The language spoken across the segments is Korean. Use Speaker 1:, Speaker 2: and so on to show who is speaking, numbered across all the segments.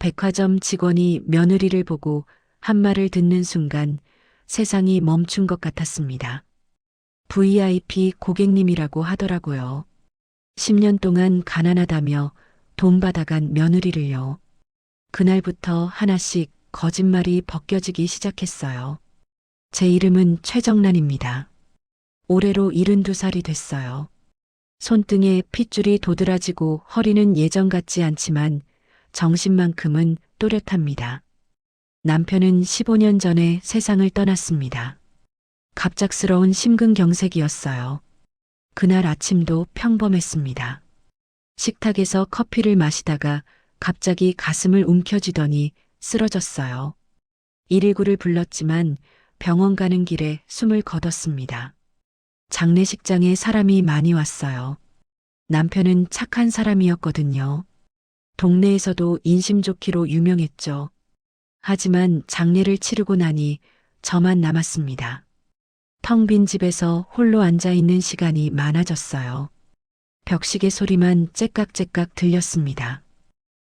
Speaker 1: 백화점 직원이 며느리를 보고 한 말을 듣는 순간 세상이 멈춘 것 같았습니다. VIP 고객님이라고 하더라고요. 10년 동안 가난하다며 돈 받아간 며느리를요. 그날부터 하나씩 거짓말이 벗겨지기 시작했어요. 제 이름은 최정란입니다. 올해로 72살이 됐어요. 손등에 핏줄이 도드라지고 허리는 예전 같지 않지만 정신만큼은 또렷합니다. 남편은 15년 전에 세상을 떠났습니다. 갑작스러운 심근경색이었어요. 그날 아침도 평범했습니다. 식탁에서 커피를 마시다가 갑자기 가슴을 움켜쥐더니 쓰러졌어요. 119를 불렀지만 병원 가는 길에 숨을 거뒀습니다. 장례식장에 사람이 많이 왔어요. 남편은 착한 사람이었거든요. 동네에서도 인심 좋기로 유명했죠. 하지만 장례를 치르고 나니 저만 남았습니다. 텅 빈 집에서 홀로 앉아 있는 시간이 많아졌어요. 벽시계 소리만 째깍째깍 들렸습니다.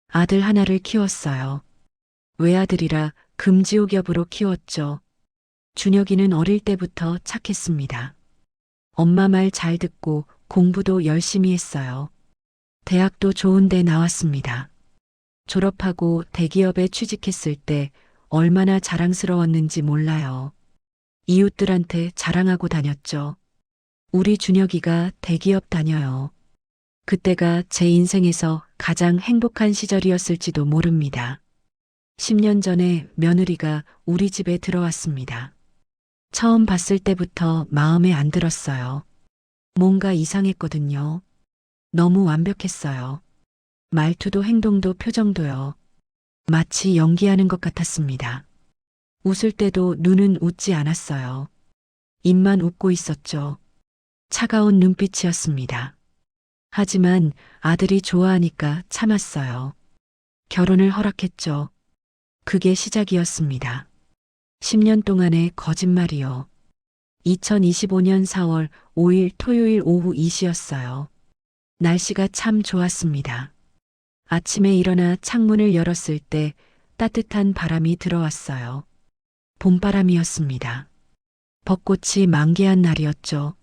Speaker 1: 아들 하나를 키웠어요. 외아들이라 금지옥엽으로 키웠죠. 준혁이는 어릴 때부터 착했습니다. 엄마 말 잘 듣고 공부도 열심히 했어요. 대학도 좋은 데 나왔습니다. 졸업하고 대기업에 취직했을 때 얼마나 자랑스러웠는지 몰라요. 이웃들한테 자랑하고 다녔죠. 우리 준혁이가 대기업 다녀요. 그때가 제 인생에서 가장 행복한 시절이었을지도 모릅니다. 10년 전에 며느리가 우리 집에 들어왔습니다. 처음 봤을 때부터 마음에 안 들었어요. 뭔가 이상했거든요. 너무 완벽했어요. 말투도 행동도 표정도요. 마치 연기하는 것 같았습니다. 웃을 때도 눈은 웃지 않았어요. 입만 웃고 있었죠. 차가운 눈빛이었습니다. 하지만 아들이 좋아하니까 참았어요. 결혼을 허락했죠. 그게 시작이었습니다. 10년 동안의 거짓말이요. 2025년 4월 5일 토요일 오후 2시였어요. 날씨가 참 좋았습니다. 아침에 일어나 창문을 열었을 때 따뜻한 바람이 들어왔어요. 봄바람이었습니다. 벚꽃이 만개한 날이었죠.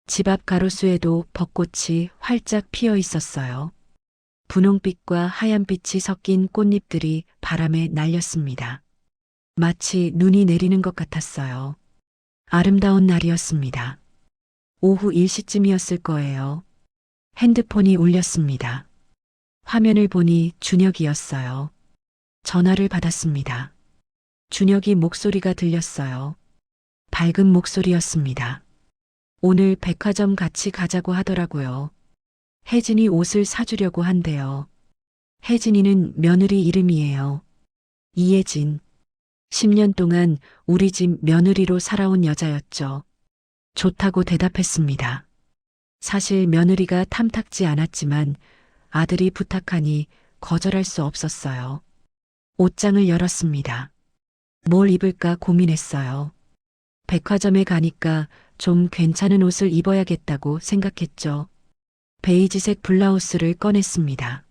Speaker 1: 집 앞 가로수에도 벚꽃이 활짝 피어 있었어요. 분홍빛과 하얀빛이 섞인 꽃잎들이 바람에 날렸습니다. 마치 눈이 내리는 것 같았어요. 아름다운 날이었습니다. 오후 1시쯤이었을 거예요. 핸드폰이 울렸습니다. 화면을 보니 준혁이었어요. 전화를 받았습니다. 준혁이 목소리가 들렸어요. 밝은 목소리였습니다. 오늘 백화점 같이 가자고 하더라고요. 혜진이 옷을 사주려고 한대요. 혜진이는 며느리 이름이에요. 이혜진. 10년 동안 우리 집 며느리로 살아온 여자였죠. 좋다고 대답했습니다. 사실 며느리가 탐탁지 않았지만 아들이 부탁하니 거절할 수 없었어요. 옷장을 열었습니다. 뭘 입을까 고민했어요. 백화점에 가니까 좀 괜찮은 옷을 입어야겠다고 생각했죠. 베이지색 블라우스를 꺼냈습니다.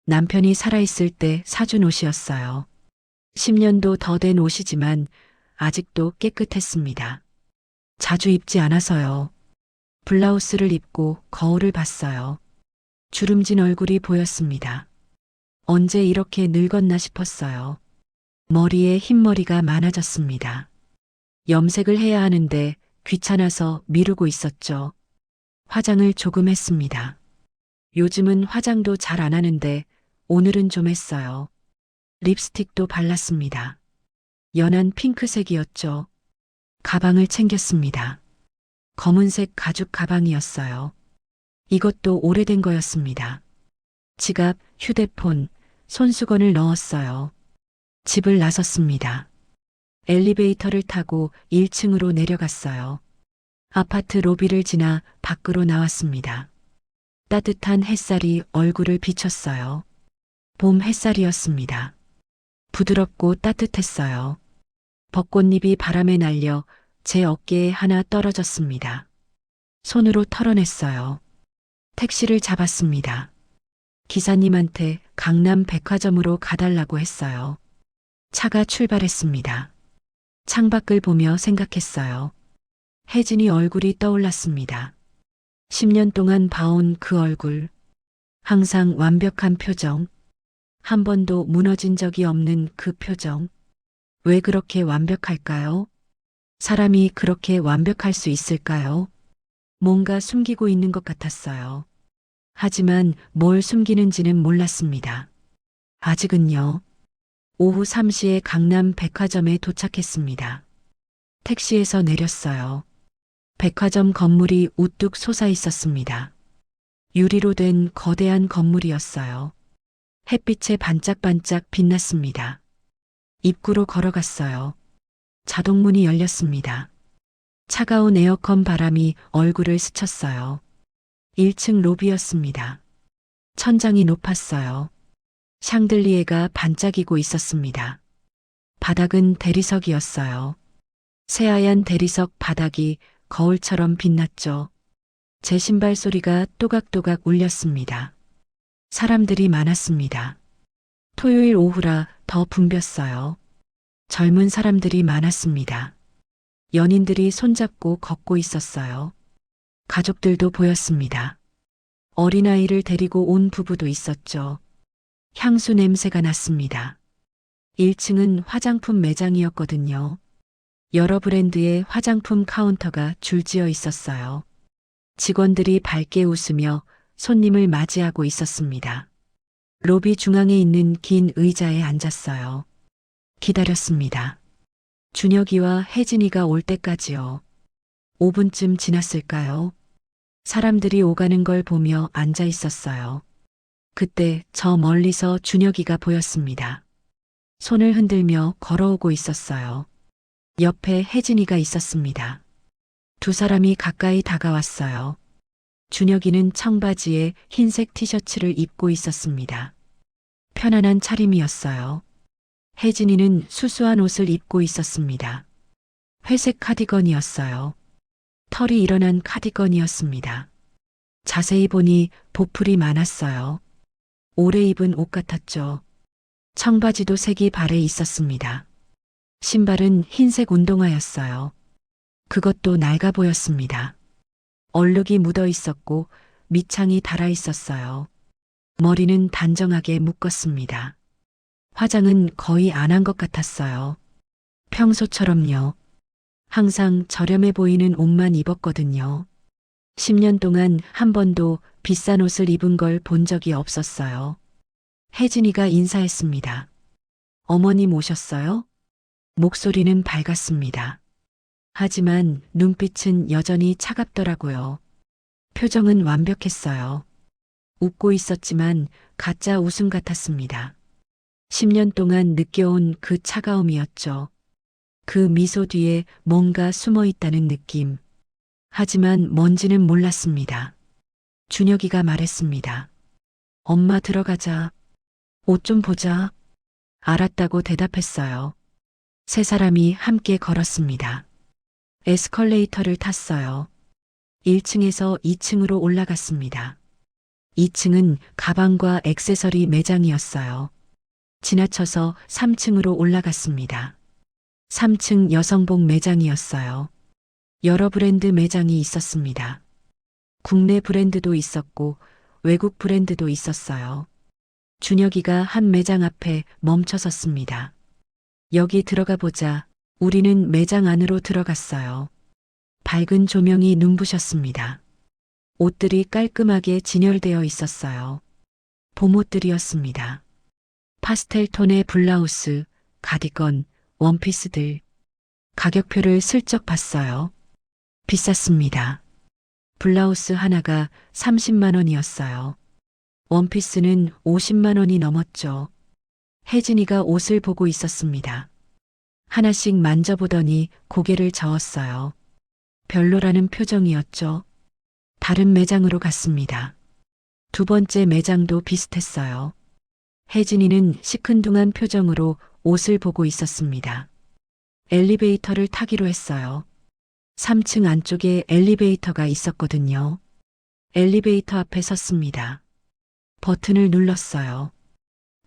Speaker 1: 남편이 살아있을 때 사준 옷이었어요. 10년도 더 된 옷이지만 아직도 깨끗했습니다. 자주 입지 않아서요. 블라우스를 입고 거울을 봤어요. 주름진 얼굴이 보였습니다. 언제 이렇게 늙었나 싶었어요. 머리에 흰머리가 많아졌습니다. 염색을 해야 하는데 귀찮아서 미루고 있었죠. 화장을 조금 했습니다. 요즘은 화장도 잘 안 하는데 오늘은 좀 했어요. 립스틱도 발랐습니다. 연한 핑크색이었죠. 가방을 챙겼습니다. 검은색 가죽 가방이었어요. 이것도 오래된 거였습니다. 지갑, 휴대폰, 손수건을 넣었어요. 집을 나섰습니다. 엘리베이터를 타고 1층으로 내려갔어요. 아파트 로비를 지나 밖으로 나왔습니다. 따뜻한 햇살이 얼굴을 비췄어요. 봄 햇살이었습니다. 부드럽고 따뜻했어요. 벚꽃잎이 바람에 날려 제 어깨에 하나 떨어졌습니다. 손으로 털어냈어요. 택시를 잡았습니다. 기사님한테 강남 백화점으로 가달라고 했어요. 차가 출발했습니다. 창밖을 보며 생각했어요. 혜진이 얼굴이 떠올랐습니다. 10년 동안 봐온 그 얼굴. 항상 완벽한 표정. 한 번도 무너진 적이 없는 그 표정. 왜 그렇게 완벽할까요? 사람이 그렇게 완벽할 수 있을까요? 뭔가 숨기고 있는 것 같았어요. 하지만 뭘 숨기는지는 몰랐습니다. 아직은요. 오후 3시에 강남 백화점에 도착했습니다. 택시에서 내렸어요. 백화점 건물이 우뚝 솟아 있었습니다. 유리로 된 거대한 건물이었어요. 햇빛에 반짝반짝 빛났습니다. 입구로 걸어갔어요. 자동문이 열렸습니다. 차가운 에어컨 바람이 얼굴을 스쳤어요. 1층 로비였습니다. 천장이 높았어요. 샹들리에가 반짝이고 있었습니다. 바닥은 대리석이었어요. 새하얀 대리석 바닥이 거울처럼 빛났죠. 제 신발 소리가 또각또각 울렸습니다. 사람들이 많았습니다. 토요일 오후라 더 붐볐어요. 젊은 사람들이 많았습니다. 연인들이 손잡고 걷고 있었어요. 가족들도 보였습니다. 어린아이를 데리고 온 부부도 있었죠. 향수 냄새가 났습니다. 1층은 화장품 매장이었거든요. 여러 브랜드의 화장품 카운터가 줄지어 있었어요. 직원들이 밝게 웃으며 손님을 맞이하고 있었습니다. 로비 중앙에 있는 긴 의자에 앉았어요. 기다렸습니다. 준혁이와 혜진이가 올 때까지요. 5분쯤 지났을까요? 사람들이 오가는 걸 보며 앉아 있었어요. 그때 저 멀리서 준혁이가 보였습니다. 손을 흔들며 걸어오고 있었어요. 옆에 혜진이가 있었습니다. 두 사람이 가까이 다가왔어요. 준혁이는 청바지에 흰색 티셔츠를 입고 있었습니다. 편안한 차림이었어요. 혜진이는 수수한 옷을 입고 있었습니다. 회색 카디건이었어요. 털이 일어난 카디건이었습니다. 자세히 보니 보풀이 많았어요. 오래 입은 옷 같았죠. 청바지도 색이 발에 있었습니다. 신발은 흰색 운동화였어요. 그것도 낡아 보였습니다. 얼룩이 묻어 있었고 밑창이 달아 있었어요. 머리는 단정하게 묶었습니다. 화장은 거의 안 한 것 같았어요. 평소처럼요. 항상 저렴해 보이는 옷만 입었거든요. 10년 동안 한 번도 비싼 옷을 입은 걸 본 적이 없었어요. 혜진이가 인사했습니다. 어머님 오셨어요? 목소리는 밝았습니다. 하지만 눈빛은 여전히 차갑더라고요. 표정은 완벽했어요. 웃고 있었지만 가짜 웃음 같았습니다. 10년 동안 느껴온 그 차가움이었죠. 그 미소 뒤에 뭔가 숨어 있다는 느낌. 하지만 뭔지는 몰랐습니다. 준혁이가 말했습니다. 엄마 들어가자. 옷 좀 보자. 알았다고 대답했어요. 세 사람이 함께 걸었습니다. 에스컬레이터를 탔어요. 1층에서 2층으로 올라갔습니다. 2층은 가방과 액세서리 매장이었어요. 지나쳐서 3층으로 올라갔습니다. 3층 여성복 매장이었어요. 여러 브랜드 매장이 있었습니다. 국내 브랜드도 있었고 외국 브랜드도 있었어요. 준혁이가 한 매장 앞에 멈춰 섰습니다. 여기 들어가 보자. 우리는 매장 안으로 들어갔어요. 밝은 조명이 눈부셨습니다. 옷들이 깔끔하게 진열되어 있었어요. 봄옷들이었습니다. 파스텔 톤의 블라우스, 가디건, 원피스들. 가격표를 슬쩍 봤어요. 비쌌습니다. 블라우스 하나가 30만 원이었어요. 원피스는 50만 원이 넘었죠. 혜진이가 옷을 보고 있었습니다. 하나씩 만져보더니 고개를 저었어요. 별로라는 표정이었죠. 다른 매장으로 갔습니다. 두 번째 매장도 비슷했어요. 혜진이는 시큰둥한 표정으로 옷을 보고 있었습니다. 엘리베이터를 타기로 했어요. 3층 안쪽에 엘리베이터가 있었거든요. 엘리베이터 앞에 섰습니다. 버튼을 눌렀어요.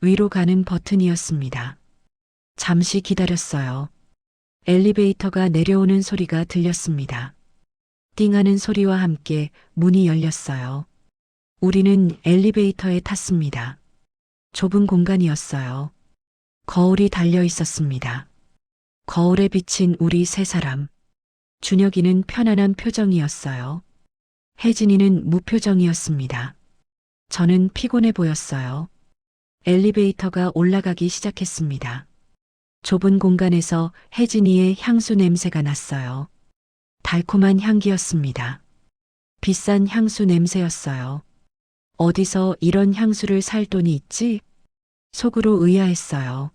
Speaker 1: 위로 가는 버튼이었습니다. 잠시 기다렸어요. 엘리베이터가 내려오는 소리가 들렸습니다. 띵하는 소리와 함께 문이 열렸어요. 우리는 엘리베이터에 탔습니다. 좁은 공간이었어요. 거울이 달려 있었습니다. 거울에 비친 우리 세 사람. 준혁이는 편안한 표정이었어요. 혜진이는 무표정이었습니다. 저는 피곤해 보였어요. 엘리베이터가 올라가기 시작했습니다. 좁은 공간에서 혜진이의 향수 냄새가 났어요. 달콤한 향기였습니다. 비싼 향수 냄새였어요. 어디서 이런 향수를 살 돈이 있지? 속으로 의아했어요.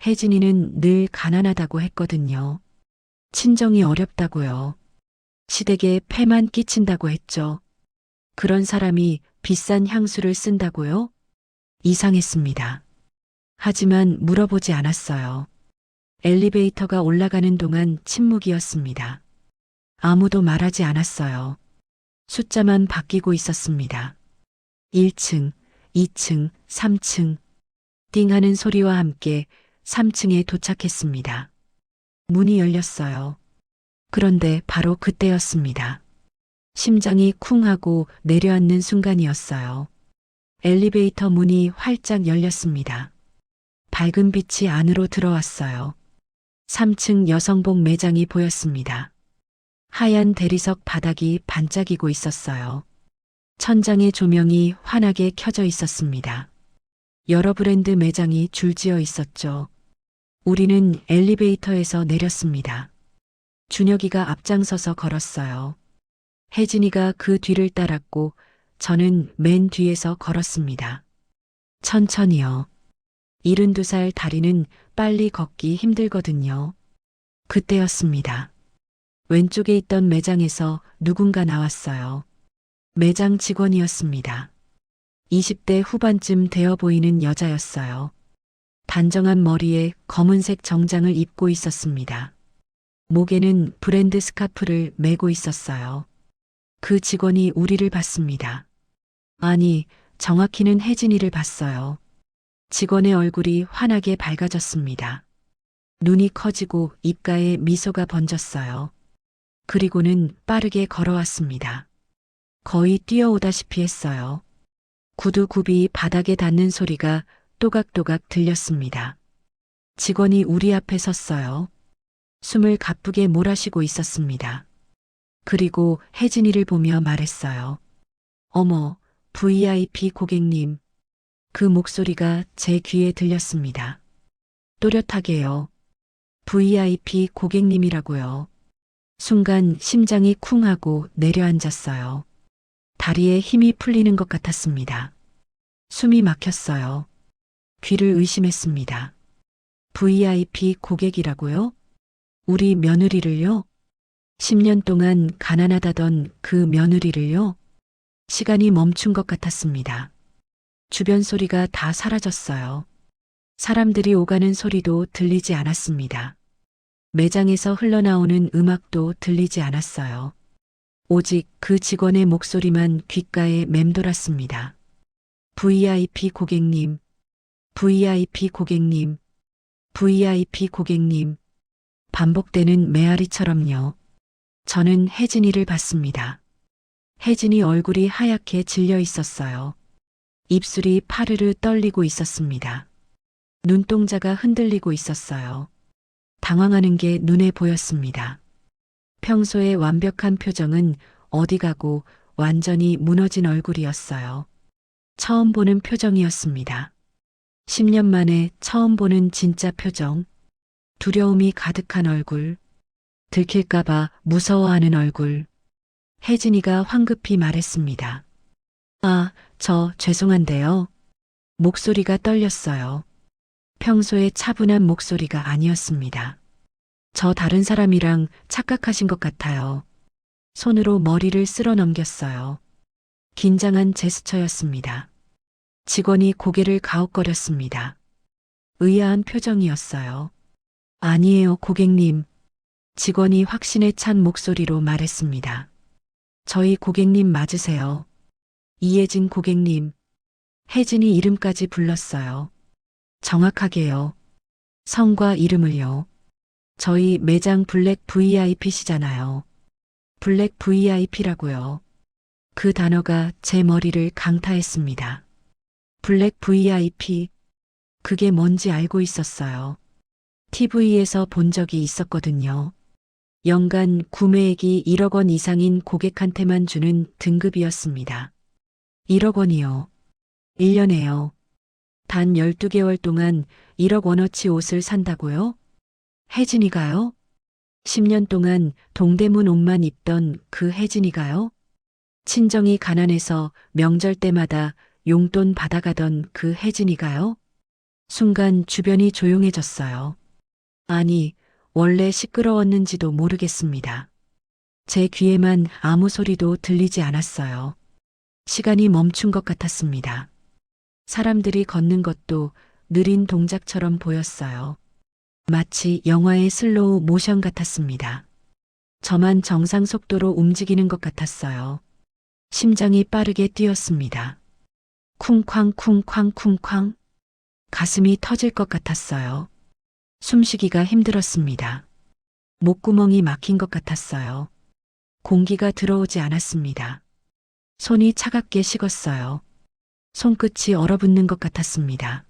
Speaker 1: 혜진이는 늘 가난하다고 했거든요. 친정이 어렵다고요. 시댁에 폐만 끼친다고 했죠. 그런 사람이 비싼 향수를 쓴다고요? 이상했습니다. 하지만 물어보지 않았어요. 엘리베이터가 올라가는 동안 침묵이었습니다. 아무도 말하지 않았어요. 숫자만 바뀌고 있었습니다. 1층, 2층, 3층. 띵하는 소리와 함께 3층에 도착했습니다. 문이 열렸어요. 그런데 바로 그때였습니다. 심장이 쿵 하고 내려앉는 순간이었어요. 엘리베이터 문이 활짝 열렸습니다. 밝은 빛이 안으로 들어왔어요. 3층 여성복 매장이 보였습니다. 하얀 대리석 바닥이 반짝이고 있었어요. 천장에 조명이 환하게 켜져 있었습니다. 여러 브랜드 매장이 줄지어 있었죠. 우리는 엘리베이터에서 내렸습니다. 준혁이가 앞장서서 걸었어요. 혜진이가 그 뒤를 따랐고 저는 맨 뒤에서 걸었습니다. 천천히요. 72살 다리는 빨리 걷기 힘들거든요. 그때였습니다. 왼쪽에 있던 매장에서 누군가 나왔어요. 매장 직원이었습니다. 20대 후반쯤 되어 보이는 여자였어요. 단정한 머리에 검은색 정장을 입고 있었습니다. 목에는 브랜드 스카프를 메고 있었어요. 그 직원이 우리를 봤습니다. 아니, 정확히는 혜진이를 봤어요. 직원의 얼굴이 환하게 밝아졌습니다. 눈이 커지고 입가에 미소가 번졌어요. 그리고는 빠르게 걸어왔습니다. 거의 뛰어오다시피 했어요. 구두굽이 바닥에 닿는 소리가 또각또각 들렸습니다. 직원이 우리 앞에 섰어요. 숨을 가쁘게 몰아쉬고 있었습니다. 그리고 혜진이를 보며 말했어요. 어머, VIP 고객님. 그 목소리가 제 귀에 들렸습니다. 또렷하게요. VIP 고객님이라고요. 순간 심장이 쿵 하고 내려앉았어요. 다리에 힘이 풀리는 것 같았습니다. 숨이 막혔어요. 귀를 의심했습니다. VIP 고객이라고요? 우리 며느리를요? 10년 동안 가난하다던 그 며느리를요? 시간이 멈춘 것 같았습니다. 주변 소리가 다 사라졌어요. 사람들이 오가는 소리도 들리지 않았습니다. 매장에서 흘러나오는 음악도 들리지 않았어요. 오직 그 직원의 목소리만 귓가에 맴돌았습니다. VIP 고객님, VIP 고객님, VIP 고객님. 반복되는 메아리처럼요. 저는 혜진이를 봤습니다. 혜진이 얼굴이 하얗게 질려 있었어요. 입술이 파르르 떨리고 있었습니다. 눈동자가 흔들리고 있었어요. 당황하는 게 눈에 보였습니다. 평소의 완벽한 표정은 어디 가고 완전히 무너진 얼굴이었어요. 처음 보는 표정이었습니다. 10년 만에 처음 보는 진짜 표정. 두려움이 가득한 얼굴. 들킬까봐 무서워하는 얼굴. 혜진이가 황급히 말했습니다. 아, 저 죄송한데요. 목소리가 떨렸어요. 평소의 차분한 목소리가 아니었습니다. 저 다른 사람이랑 착각하신 것 같아요. 손으로 머리를 쓸어 넘겼어요. 긴장한 제스처였습니다. 직원이 고개를 가웃거렸습니다. 의아한 표정이었어요. 아니에요, 고객님. 직원이 확신에 찬 목소리로 말했습니다. 저희 고객님 맞으세요. 이혜진 고객님. 혜진이 이름까지 불렀어요. 정확하게요. 성과 이름을요. 저희 매장 블랙 VIP시잖아요. 블랙 VIP라고요. 그 단어가 제 머리를 강타했습니다. 블랙 VIP, 그게 뭔지 알고 있었어요. TV에서 본 적이 있었거든요. 연간 구매액이 1억 원 이상인 고객한테만 주는 등급이었습니다. 1억 원이요. 1년에요. 단 12개월 동안 1억 원어치 옷을 산다고요? 혜진이가요? 10년 동안 동대문 옷만 입던 그 혜진이가요? 친정이 가난해서 명절 때마다 용돈 받아가던 그 혜진이가요? 순간 주변이 조용해졌어요. 아니, 원래 시끄러웠는지도 모르겠습니다. 제 귀에만 아무 소리도 들리지 않았어요. 시간이 멈춘 것 같았습니다. 사람들이 걷는 것도 느린 동작처럼 보였어요. 마치 영화의 슬로우 모션 같았습니다. 저만 정상 속도로 움직이는 것 같았어요. 심장이 빠르게 뛰었습니다. 쿵쾅쿵쾅쿵쾅. 가슴이 터질 것 같았어요. 숨쉬기가 힘들었습니다. 목구멍이 막힌 것 같았어요. 공기가 들어오지 않았습니다. 손이 차갑게 식었어요. 손끝이 얼어붙는 것 같았습니다.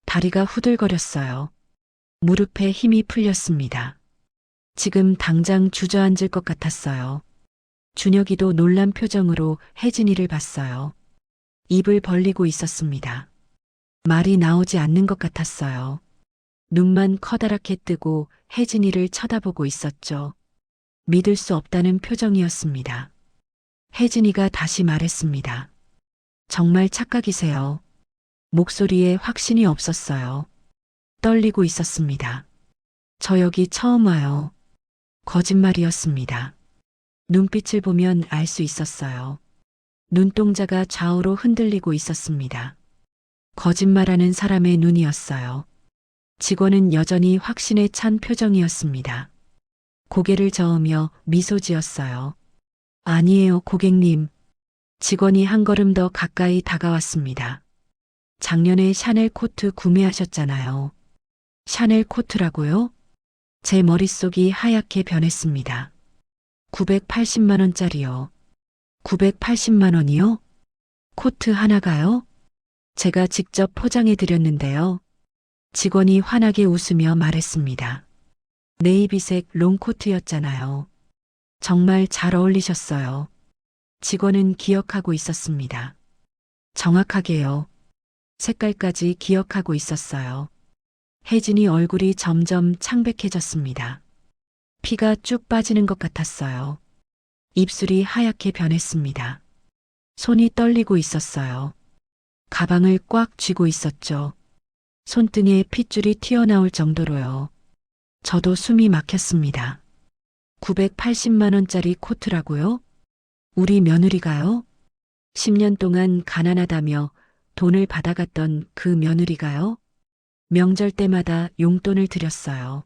Speaker 1: 다리가 후들거렸어요. 무릎에 힘이 풀렸습니다. 지금 당장 주저앉을 것 같았어요. 준혁이도 놀란 표정으로 혜진이를 봤어요. 입을 벌리고 있었습니다. 말이 나오지 않는 것 같았어요. 눈만 커다랗게 뜨고 혜진이를 쳐다보고 있었죠. 믿을 수 없다는 표정이었습니다. 혜진이가 다시 말했습니다. 정말 착각이세요. 목소리에 확신이 없었어요. 떨리고 있었습니다. 저 여기 처음 와요. 거짓말이었습니다. 눈빛을 보면 알 수 있었어요. 눈동자가 좌우로 흔들리고 있었습니다. 거짓말하는 사람의 눈이었어요. 직원은 여전히 확신에 찬 표정이었습니다. 고개를 저으며 미소 지었어요. 아니에요, 고객님. 직원이 한 걸음 더 가까이 다가왔습니다. 작년에 샤넬 코트 구매하셨잖아요. 샤넬 코트라고요? 제 머릿속이 하얗게 변했습니다. 980만 원짜리요. 980만 원이요? 코트 하나가요? 제가 직접 포장해 드렸는데요. 직원이 환하게 웃으며 말했습니다. 네이비색 롱코트였잖아요. 정말 잘 어울리셨어요. 직원은 기억하고 있었습니다. 정확하게요. 색깔까지 기억하고 있었어요. 혜진이 얼굴이 점점 창백해졌습니다. 피가 쭉 빠지는 것 같았어요. 입술이 하얗게 변했습니다. 손이 떨리고 있었어요. 가방을 꽉 쥐고 있었죠. 손등에 핏줄이 튀어나올 정도로요. 저도 숨이 막혔습니다. 980만 원짜리 코트라고요? 우리 며느리가요? 10년 동안 가난하다며 돈을 받아갔던 그 며느리가요? 명절 때마다 용돈을 드렸어요.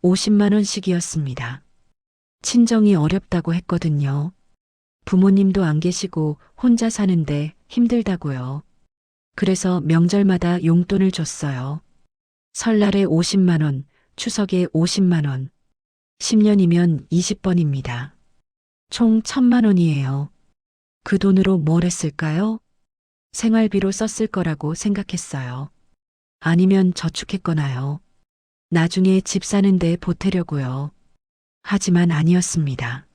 Speaker 1: 50만 원씩이었습니다. 친정이 어렵다고 했거든요. 부모님도 안 계시고 혼자 사는데 힘들다고요. 그래서 명절마다 용돈을 줬어요. 설날에 50만 원, 추석에 50만 원. 10년이면 20번입니다. 총 1000만 원이에요. 그 돈으로 뭘 했을까요? 생활비로 썼을 거라고 생각했어요. 아니면 저축했거나요. 나중에 집 사는데 보태려고요. 하지만 아니었습니다.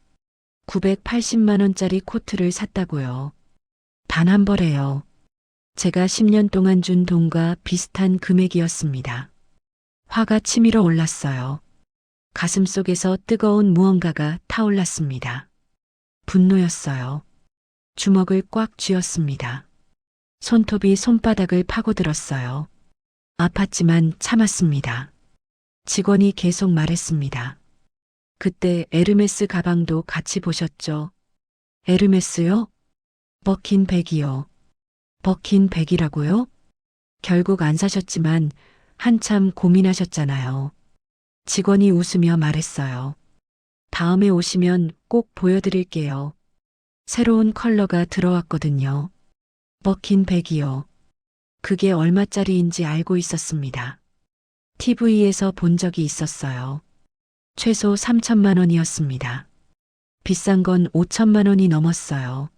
Speaker 1: 980만 원짜리 코트를 샀다고요. 단 한 벌에요. 제가 10년 동안 준 돈과 비슷한 금액이었습니다. 화가 치밀어 올랐어요. 가슴 속에서 뜨거운 무언가가 타올랐습니다. 분노였어요. 주먹을 꽉 쥐었습니다. 손톱이 손바닥을 파고들었어요. 아팠지만 참았습니다. 직원이 계속 말했습니다. 그때 에르메스 가방도 같이 보셨죠? 에르메스요? 버킨 백이요. 버킨 백이라고요? 결국 안 사셨지만 한참 고민하셨잖아요. 직원이 웃으며 말했어요. 다음에 오시면 꼭 보여드릴게요. 새로운 컬러가 들어왔거든요. 버킨 백이요. 그게 얼마짜리인지 알고 있었습니다. TV에서 본 적이 있었어요. 최소 3천만 원이었습니다. 비싼 건 5천만 원이 넘었어요.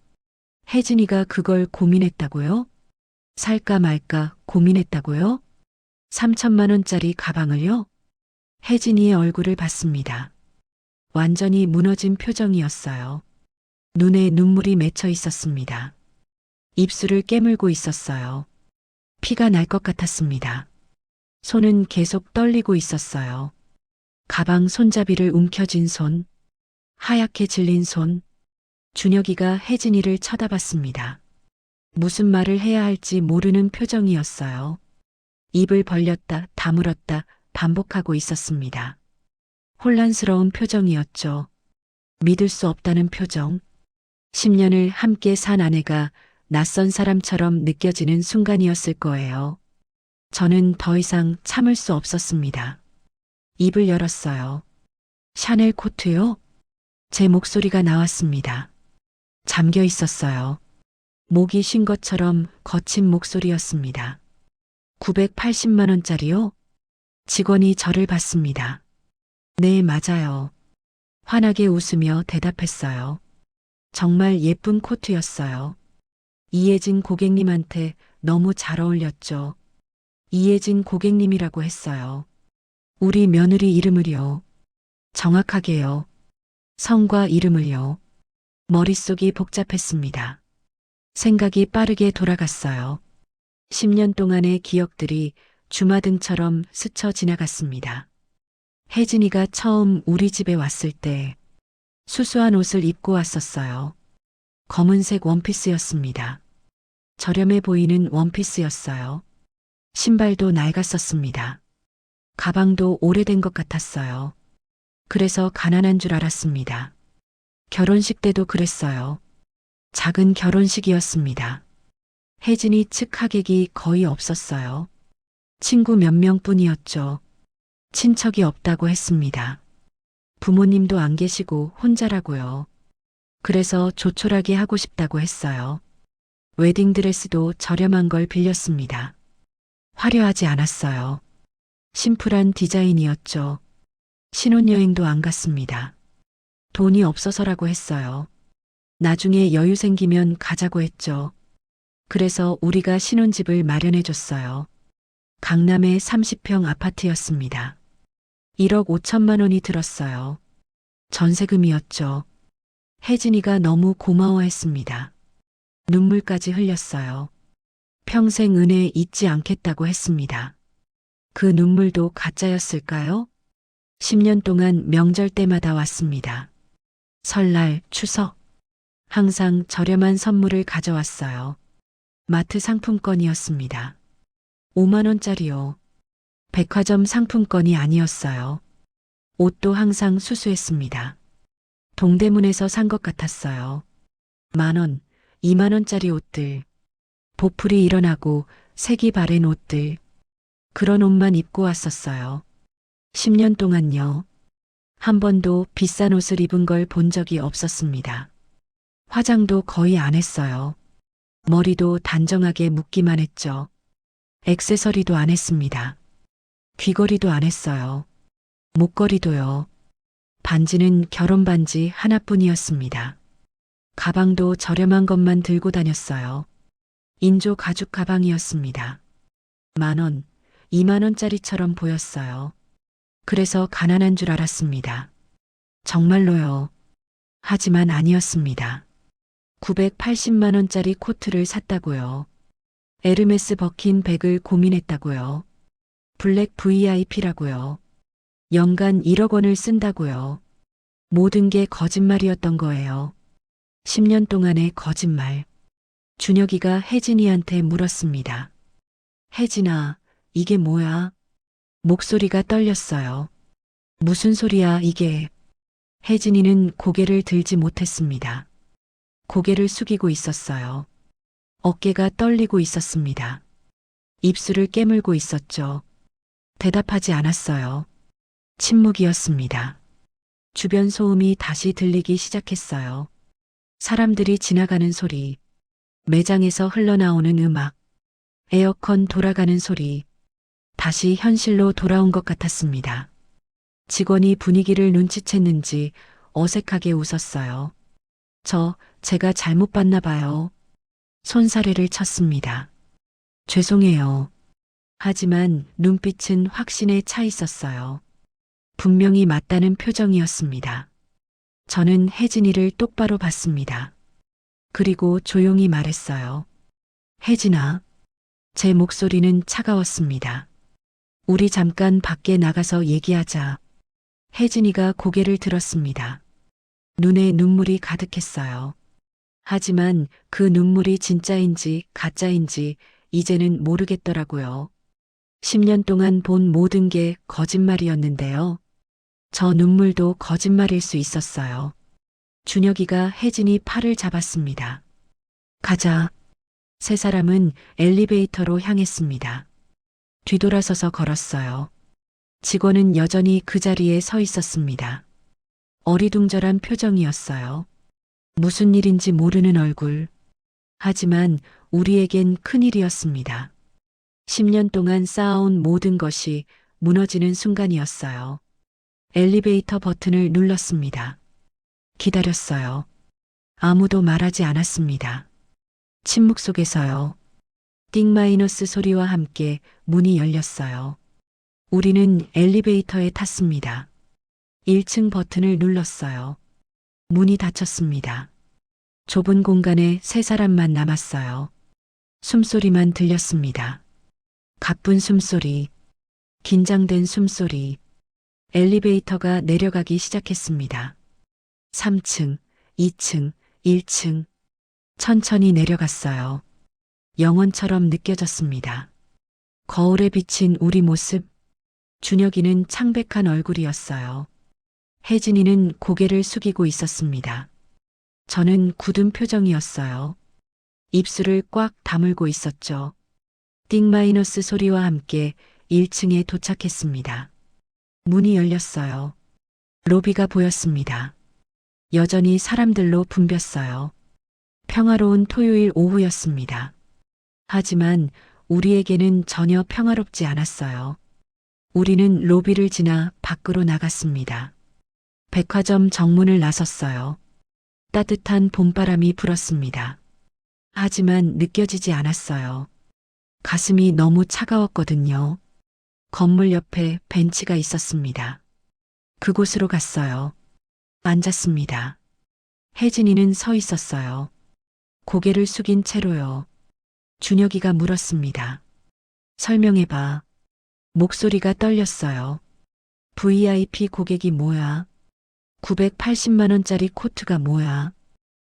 Speaker 1: 혜진이가 그걸 고민했다고요? 살까 말까 고민했다고요? 3천만 원짜리 가방을요? 혜진이의 얼굴을 봤습니다. 완전히 무너진 표정이었어요. 눈에 눈물이 맺혀 있었습니다. 입술을 깨물고 있었어요. 피가 날 것 같았습니다. 손은 계속 떨리고 있었어요. 가방 손잡이를 움켜쥔 손, 하얗게 질린 손, 준혁이가 혜진이를 쳐다봤습니다. 무슨 말을 해야 할지 모르는 표정이었어요. 입을 벌렸다 다물었다 반복하고 있었습니다. 혼란스러운 표정이었죠. 믿을 수 없다는 표정. 10년을 함께 산 아내가 낯선 사람처럼 느껴지는 순간이었을 거예요. 저는 더 이상 참을 수 없었습니다. 입을 열었어요. 샤넬 코트요? 제 목소리가 나왔습니다. 잠겨 있었어요. 목이 쉰 것처럼 거친 목소리였습니다. 980만 원짜리요? 직원이 저를 봤습니다. 네, 맞아요. 환하게 웃으며 대답했어요. 정말 예쁜 코트였어요. 이혜진 고객님한테 너무 잘 어울렸죠. 이혜진 고객님이라고 했어요. 우리 며느리 이름을요. 정확하게요. 성과 이름을요. 머릿속이 복잡했습니다. 생각이 빠르게 돌아갔어요. 10년 동안의 기억들이 주마등처럼 스쳐 지나갔습니다. 혜진이가 처음 우리 집에 왔을 때 수수한 옷을 입고 왔었어요. 검은색 원피스였습니다. 저렴해 보이는 원피스였어요. 신발도 낡았었습니다. 가방도 오래된 것 같았어요. 그래서 가난한 줄 알았습니다. 결혼식 때도 그랬어요. 작은 결혼식이었습니다. 혜진이 측 하객이 거의 없었어요. 친구 몇 명뿐이었죠. 친척이 없다고 했습니다. 부모님도 안 계시고 혼자라고요. 그래서 조촐하게 하고 싶다고 했어요. 웨딩드레스도 저렴한 걸 빌렸습니다. 화려하지 않았어요. 심플한 디자인이었죠. 신혼여행도 안 갔습니다. 돈이 없어서라고 했어요. 나중에 여유 생기면 가자고 했죠. 그래서 우리가 신혼집을 마련해 줬어요. 강남의 30평 아파트였습니다. 1억 5천만 원이 들었어요. 전세금이었죠. 혜진이가 너무 고마워했습니다. 눈물까지 흘렸어요. 평생 은혜 잊지 않겠다고 했습니다. 그 눈물도 가짜였을까요? 10년 동안 명절 때마다 왔습니다. 설날, 추석. 항상 저렴한 선물을 가져왔어요. 마트 상품권이었습니다. 5만 원짜리요. 백화점 상품권이 아니었어요. 옷도 항상 수수했습니다. 동대문에서 산 것 같았어요. 10,000원, 2만 원짜리 옷들. 보풀이 일어나고 색이 바랜 옷들. 그런 옷만 입고 왔었어요. 10년 동안요. 한 번도 비싼 옷을 입은 걸 본 적이 없었습니다. 화장도 거의 안 했어요. 머리도 단정하게 묶기만 했죠. 액세서리도 안 했습니다. 귀걸이도 안 했어요. 목걸이도요. 반지는 결혼 반지 하나뿐이었습니다. 가방도 저렴한 것만 들고 다녔어요. 인조 가죽 가방이었습니다. 10,000원, 2만 원짜리처럼 보였어요. 그래서 가난한 줄 알았습니다. 정말로요. 하지만 아니었습니다. 980만 원짜리 코트를 샀다고요. 에르메스 버킨 백을 고민했다고요. 블랙 VIP라고요. 연간 1억 원을 쓴다고요. 모든 게 거짓말이었던 거예요. 10년 동안의 거짓말. 준혁이가 혜진이한테 물었습니다. 혜진아, 이게 뭐야? 목소리가 떨렸어요. 무슨 소리야, 이게? 혜진이는 고개를 들지 못했습니다. 고개를 숙이고 있었어요. 어깨가 떨리고 있었습니다. 입술을 깨물고 있었죠. 대답하지 않았어요. 침묵이었습니다. 주변 소음이 다시 들리기 시작했어요. 사람들이 지나가는 소리, 매장에서 흘러나오는 음악, 에어컨 돌아가는 소리. 다시 현실로 돌아온 것 같았습니다. 직원이 분위기를 눈치챘는지 어색하게 웃었어요. 제가 잘못 봤나 봐요. 손사래를 쳤습니다. 죄송해요. 하지만 눈빛은 확신에 차 있었어요. 분명히 맞다는 표정이었습니다. 저는 혜진이를 똑바로 봤습니다. 그리고 조용히 말했어요. 혜진아. 제 목소리는 차가웠습니다. 우리 잠깐 밖에 나가서 얘기하자. 혜진이가 고개를 들었습니다. 눈에 눈물이 가득했어요. 하지만 그 눈물이 진짜인지 가짜인지 이제는 모르겠더라고요. 10년 동안 본 모든 게 거짓말이었는데요. 저 눈물도 거짓말일 수 있었어요. 준혁이가 혜진이 팔을 잡았습니다. 가자. 세 사람은 엘리베이터로 향했습니다. 뒤돌아서서 걸었어요. 직원은 여전히 그 자리에 서 있었습니다. 어리둥절한 표정이었어요. 무슨 일인지 모르는 얼굴. 하지만 우리에겐 큰일이었습니다. 10년 동안 쌓아온 모든 것이 무너지는 순간이었어요. 엘리베이터 버튼을 눌렀습니다. 기다렸어요. 아무도 말하지 않았습니다. 침묵 속에서요. 띵 마이너스 소리와 함께 문이 열렸어요. 우리는 엘리베이터에 탔습니다. 1층 버튼을 눌렀어요. 문이 닫혔습니다. 좁은 공간에 세 사람만 남았어요. 숨소리만 들렸습니다. 가쁜 숨소리, 긴장된 숨소리. 엘리베이터가 내려가기 시작했습니다. 3층, 2층, 1층. 천천히 내려갔어요. 영원처럼 느껴졌습니다. 거울에 비친 우리 모습. 준혁이는 창백한 얼굴이었어요. 혜진이는 고개를 숙이고 있었습니다. 저는 굳은 표정이었어요. 입술을 꽉 다물고 있었죠. 띵 마이너스 소리와 함께 1층에 도착했습니다. 문이 열렸어요. 로비가 보였습니다. 여전히 사람들로 붐볐어요. 평화로운 토요일 오후였습니다. 하지만 우리에게는 전혀 평화롭지 않았어요. 우리는 로비를 지나 밖으로 나갔습니다. 백화점 정문을 나섰어요. 따뜻한 봄바람이 불었습니다. 하지만 느껴지지 않았어요. 가슴이 너무 차가웠거든요. 건물 옆에 벤치가 있었습니다. 그곳으로 갔어요. 앉았습니다. 혜진이는 서 있었어요. 고개를 숙인 채로요. 준혁이가 물었습니다. 설명해봐. 목소리가 떨렸어요. VIP 고객이 뭐야? 980만 원짜리 코트가 뭐야?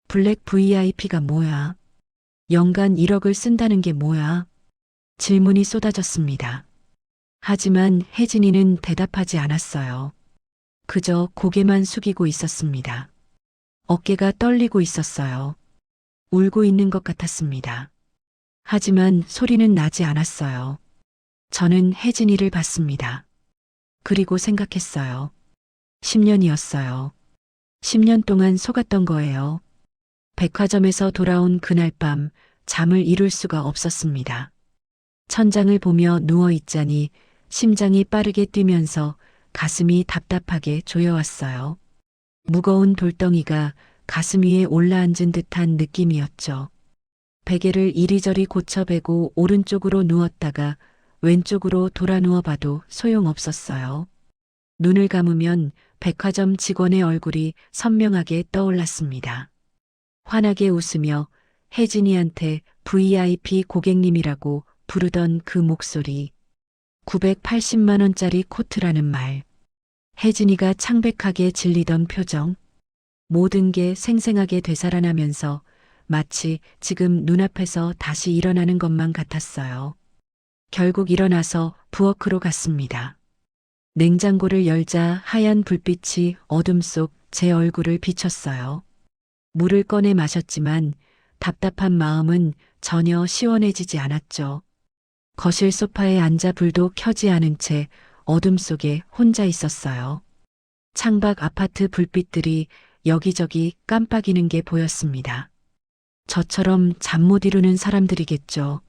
Speaker 1: 블랙 VIP가 뭐야? 연간 1억을 쓴다는 게 뭐야? 질문이 쏟아졌습니다. 하지만 혜진이는 대답하지 않았어요. 그저 고개만 숙이고 있었습니다. 어깨가 떨리고 있었어요. 울고 있는 것 같았습니다. 하지만 소리는 나지 않았어요. 저는 혜진이를 봤습니다. 그리고 생각했어요. 10년이었어요. 10년 동안 속았던 거예요. 백화점에서 돌아온 그날 밤 잠을 이룰 수가 없었습니다. 천장을 보며 누워 있자니 심장이 빠르게 뛰면서 가슴이 답답하게 조여왔어요. 무거운 돌덩이가 가슴 위에 올라앉은 듯한 느낌이었죠. 베개를 이리저리 고쳐베고 오른쪽으로 누웠다가 왼쪽으로 돌아 누워봐도 소용없었어요. 눈을 감으면 백화점 직원의 얼굴이 선명하게 떠올랐습니다. 환하게 웃으며 혜진이한테 VIP 고객님이라고 부르던 그 목소리. 980만 원짜리 코트라는 말. 혜진이가 창백하게 질리던 표정. 모든 게 생생하게 되살아나면서 마치 지금 눈앞에서 다시 일어나는 것만 같았어요. 결국 일어나서 부엌으로 갔습니다. 냉장고를 열자 하얀 불빛이 어둠 속 제 얼굴을 비췄어요. 물을 꺼내 마셨지만 답답한 마음은 전혀 시원해지지 않았죠. 거실 소파에 앉아 불도 켜지 않은 채 어둠 속에 혼자 있었어요. 창밖 아파트 불빛들이 여기저기 깜빡이는 게 보였습니다. 저처럼 잠 못 이루는 사람들이겠죠.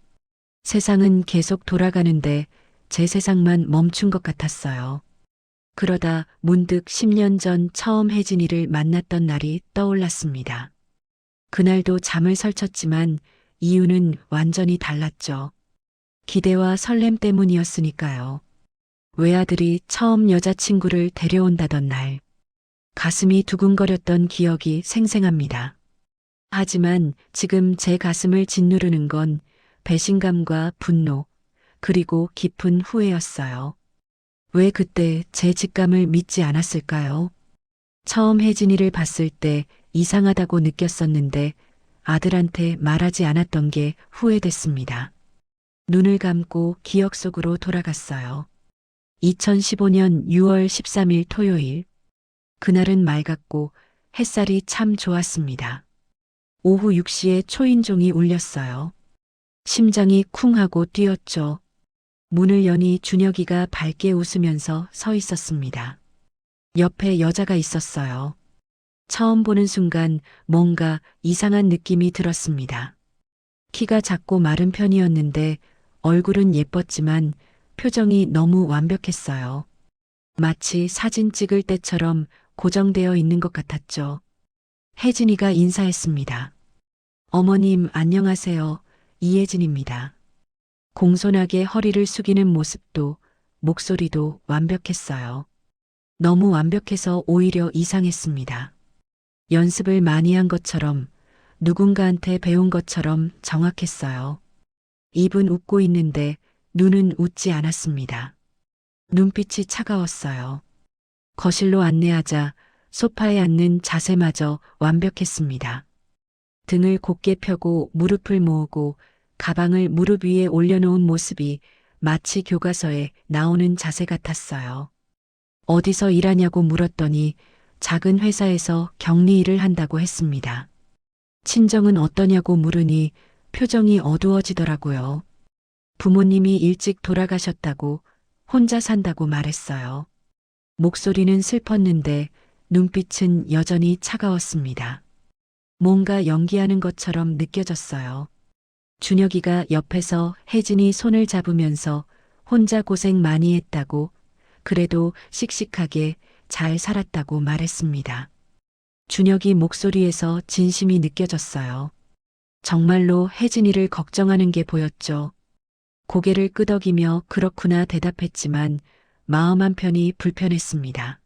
Speaker 1: 세상은 계속 돌아가는데 제 세상만 멈춘 것 같았어요. 그러다 문득 10년 전 처음 혜진이를 만났던 날이 떠올랐습니다. 그날도 잠을 설쳤지만 이유는 완전히 달랐죠. 기대와 설렘 때문이었으니까요. 외아들이 처음 여자친구를 데려온다던 날, 가슴이 두근거렸던 기억이 생생합니다. 하지만 지금 제 가슴을 짓누르는 건 배신감과 분노, 그리고 깊은 후회였어요. 왜 그때 제 직감을 믿지 않았을까요? 처음 혜진이를 봤을 때 이상하다고 느꼈었는데 아들한테 말하지 않았던 게 후회됐습니다. 눈을 감고 기억 속으로 돌아갔어요. 2015년 6월 13일 토요일. 그날은 맑았고 햇살이 참 좋았습니다. 오후 6시에 초인종이 울렸어요. 심장이 쿵 하고 뛰었죠. 문을 여니 준혁이가 밝게 웃으면서 서 있었습니다. 옆에 여자가 있었어요. 처음 보는 순간 뭔가 이상한 느낌이 들었습니다. 키가 작고 마른 편이었는데 얼굴은 예뻤지만 표정이 너무 완벽했어요. 마치 사진 찍을 때처럼 고정되어 있는 것 같았죠. 혜진이가 인사했습니다. 어머님 안녕하세요. 이혜진입니다. 공손하게 허리를 숙이는 모습도 목소리도 완벽했어요. 너무 완벽해서 오히려 이상했습니다. 연습을 많이 한 것처럼 누군가한테 배운 것처럼 정확했어요. 입은 웃고 있는데 눈은 웃지 않았습니다. 눈빛이 차가웠어요. 거실로 안내하자 소파에 앉는 자세마저 완벽했습니다. 등을 곧게 펴고 무릎을 모으고 가방을 무릎 위에 올려놓은 모습이 마치 교과서에 나오는 자세 같았어요. 어디서 일하냐고 물었더니 작은 회사에서 격리 일을 한다고 했습니다. 친정은 어떠냐고 물으니 표정이 어두워지더라고요. 부모님이 일찍 돌아가셨다고 혼자 산다고 말했어요. 목소리는 슬펐는데 눈빛은 여전히 차가웠습니다. 뭔가 연기하는 것처럼 느껴졌어요. 준혁이가 옆에서 혜진이 손을 잡으면서 혼자 고생 많이 했다고, 그래도 씩씩하게 잘 살았다고 말했습니다. 준혁이 목소리에서 진심이 느껴졌어요. 정말로 혜진이를 걱정하는 게 보였죠. 고개를 끄덕이며 그렇구나 대답했지만 마음 한편이 불편했습니다.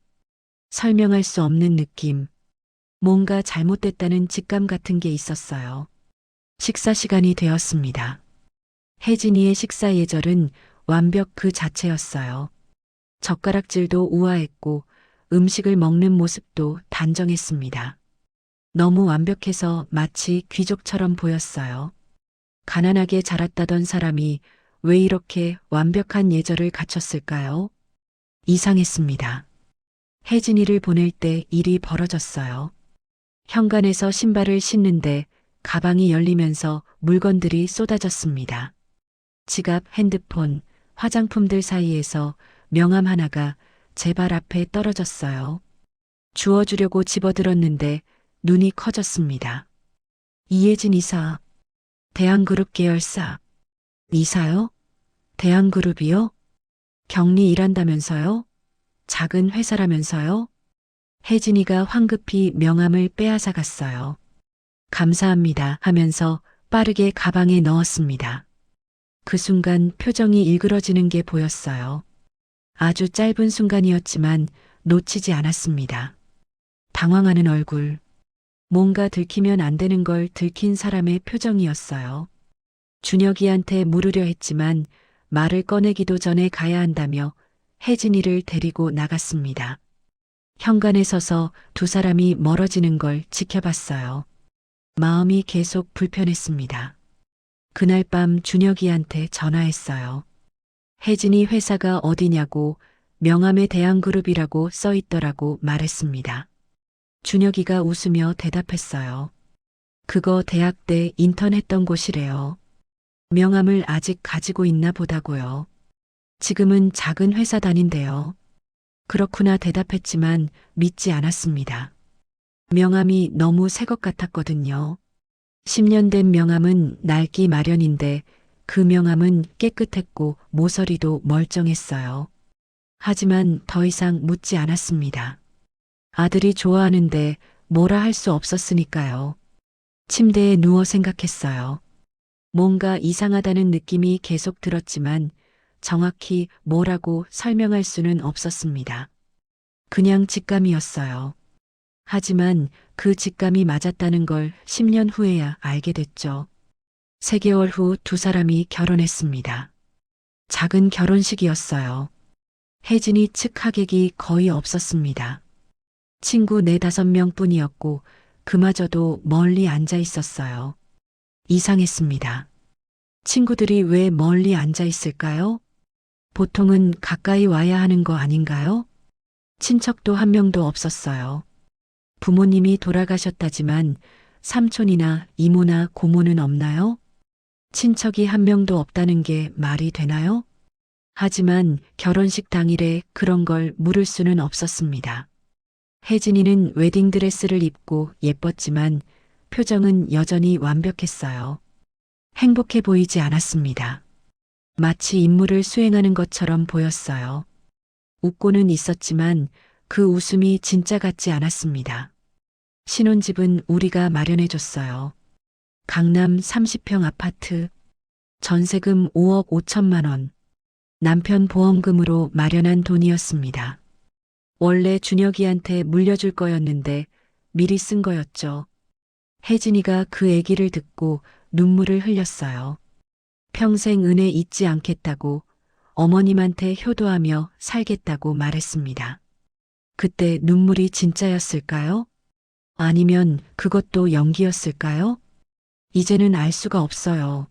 Speaker 1: 설명할 수 없는 느낌, 뭔가 잘못됐다는 직감 같은 게 있었어요. 식사 시간이 되었습니다. 혜진이의 식사 예절은 완벽 그 자체였어요. 젓가락질도 우아했고 음식을 먹는 모습도 단정했습니다. 너무 완벽해서 마치 귀족처럼 보였어요. 가난하게 자랐다던 사람이 왜 이렇게 완벽한 예절을 갖췄을까요? 이상했습니다. 혜진이를 보낼 때 일이 벌어졌어요. 현관에서 신발을 신는데 가방이 열리면서 물건들이 쏟아졌습니다. 지갑, 핸드폰, 화장품들 사이에서 명함 하나가 제 발 앞에 떨어졌어요. 주워주려고 집어들었는데 눈이 커졌습니다. 이혜진 이사, 대한그룹 계열사. 이사요? 대한그룹이요? 격리 일한다면서요? 작은 회사라면서요? 혜진이가 황급히 명함을 빼앗아 갔어요. 감사합니다 하면서 빠르게 가방에 넣었습니다. 그 순간 표정이 일그러지는 게 보였어요. 아주 짧은 순간이었지만 놓치지 않았습니다. 당황하는 얼굴. 뭔가 들키면 안 되는 걸 들킨 사람의 표정이었어요. 준혁이한테 물으려 했지만 말을 꺼내기도 전에 가야 한다며 혜진이를 데리고 나갔습니다. 현관에 서서 두 사람이 멀어지는 걸 지켜봤어요. 마음이 계속 불편했습니다. 그날 밤 준혁이한테 전화했어요. 혜진이 회사가 어디냐고 명함에 대한그룹이라고 써 있더라고 말했습니다. 준혁이가 웃으며 대답했어요. 그거 대학 때 인턴했던 곳이래요. 명함을 아직 가지고 있나 보다고요. 지금은 작은 회사 다닌대요. 그렇구나 대답했지만 믿지 않았습니다. 명함이 너무 새 것 같았거든요. 10년 된 명함은 낡기 마련인데 그 명함은 깨끗했고 모서리도 멀쩡했어요. 하지만 더 이상 묻지 않았습니다. 아들이 좋아하는데 뭐라 할 수 없었으니까요. 침대에 누워 생각했어요. 뭔가 이상하다는 느낌이 계속 들었지만 정확히 뭐라고 설명할 수는 없었습니다. 그냥 직감이었어요. 하지만 그 직감이 맞았다는 걸 10년 후에야 알게 됐죠. 3개월 후 두 사람이 결혼했습니다. 작은 결혼식이었어요. 혜진이 측 하객이 거의 없었습니다. 친구 4~5명 뿐이었고 그마저도 멀리 앉아 있었어요. 이상했습니다. 친구들이 왜 멀리 앉아 있을까요? 보통은 가까이 와야 하는 거 아닌가요? 친척도 한 명도 없었어요. 부모님이 돌아가셨다지만 삼촌이나 이모나 고모는 없나요? 친척이 한 명도 없다는 게 말이 되나요? 하지만 결혼식 당일에 그런 걸 물을 수는 없었습니다. 혜진이는 웨딩드레스를 입고 예뻤지만 표정은 여전히 완벽했어요. 행복해 보이지 않았습니다. 마치 임무를 수행하는 것처럼 보였어요. 웃고는 있었지만 그 웃음이 진짜 같지 않았습니다. 신혼집은 우리가 마련해줬어요. 강남 30평 아파트, 전세금 5억 5천만 원, 남편 보험금으로 마련한 돈이었습니다. 원래 준혁이한테 물려줄 거였는데 미리 쓴 거였죠. 혜진이가 그 얘기를 듣고 눈물을 흘렸어요. 평생 은혜 잊지 않겠다고 어머님한테 효도하며 살겠다고 말했습니다. 그때 눈물이 진짜였을까요? 아니면 그것도 연기였을까요? 이제는 알 수가 없어요.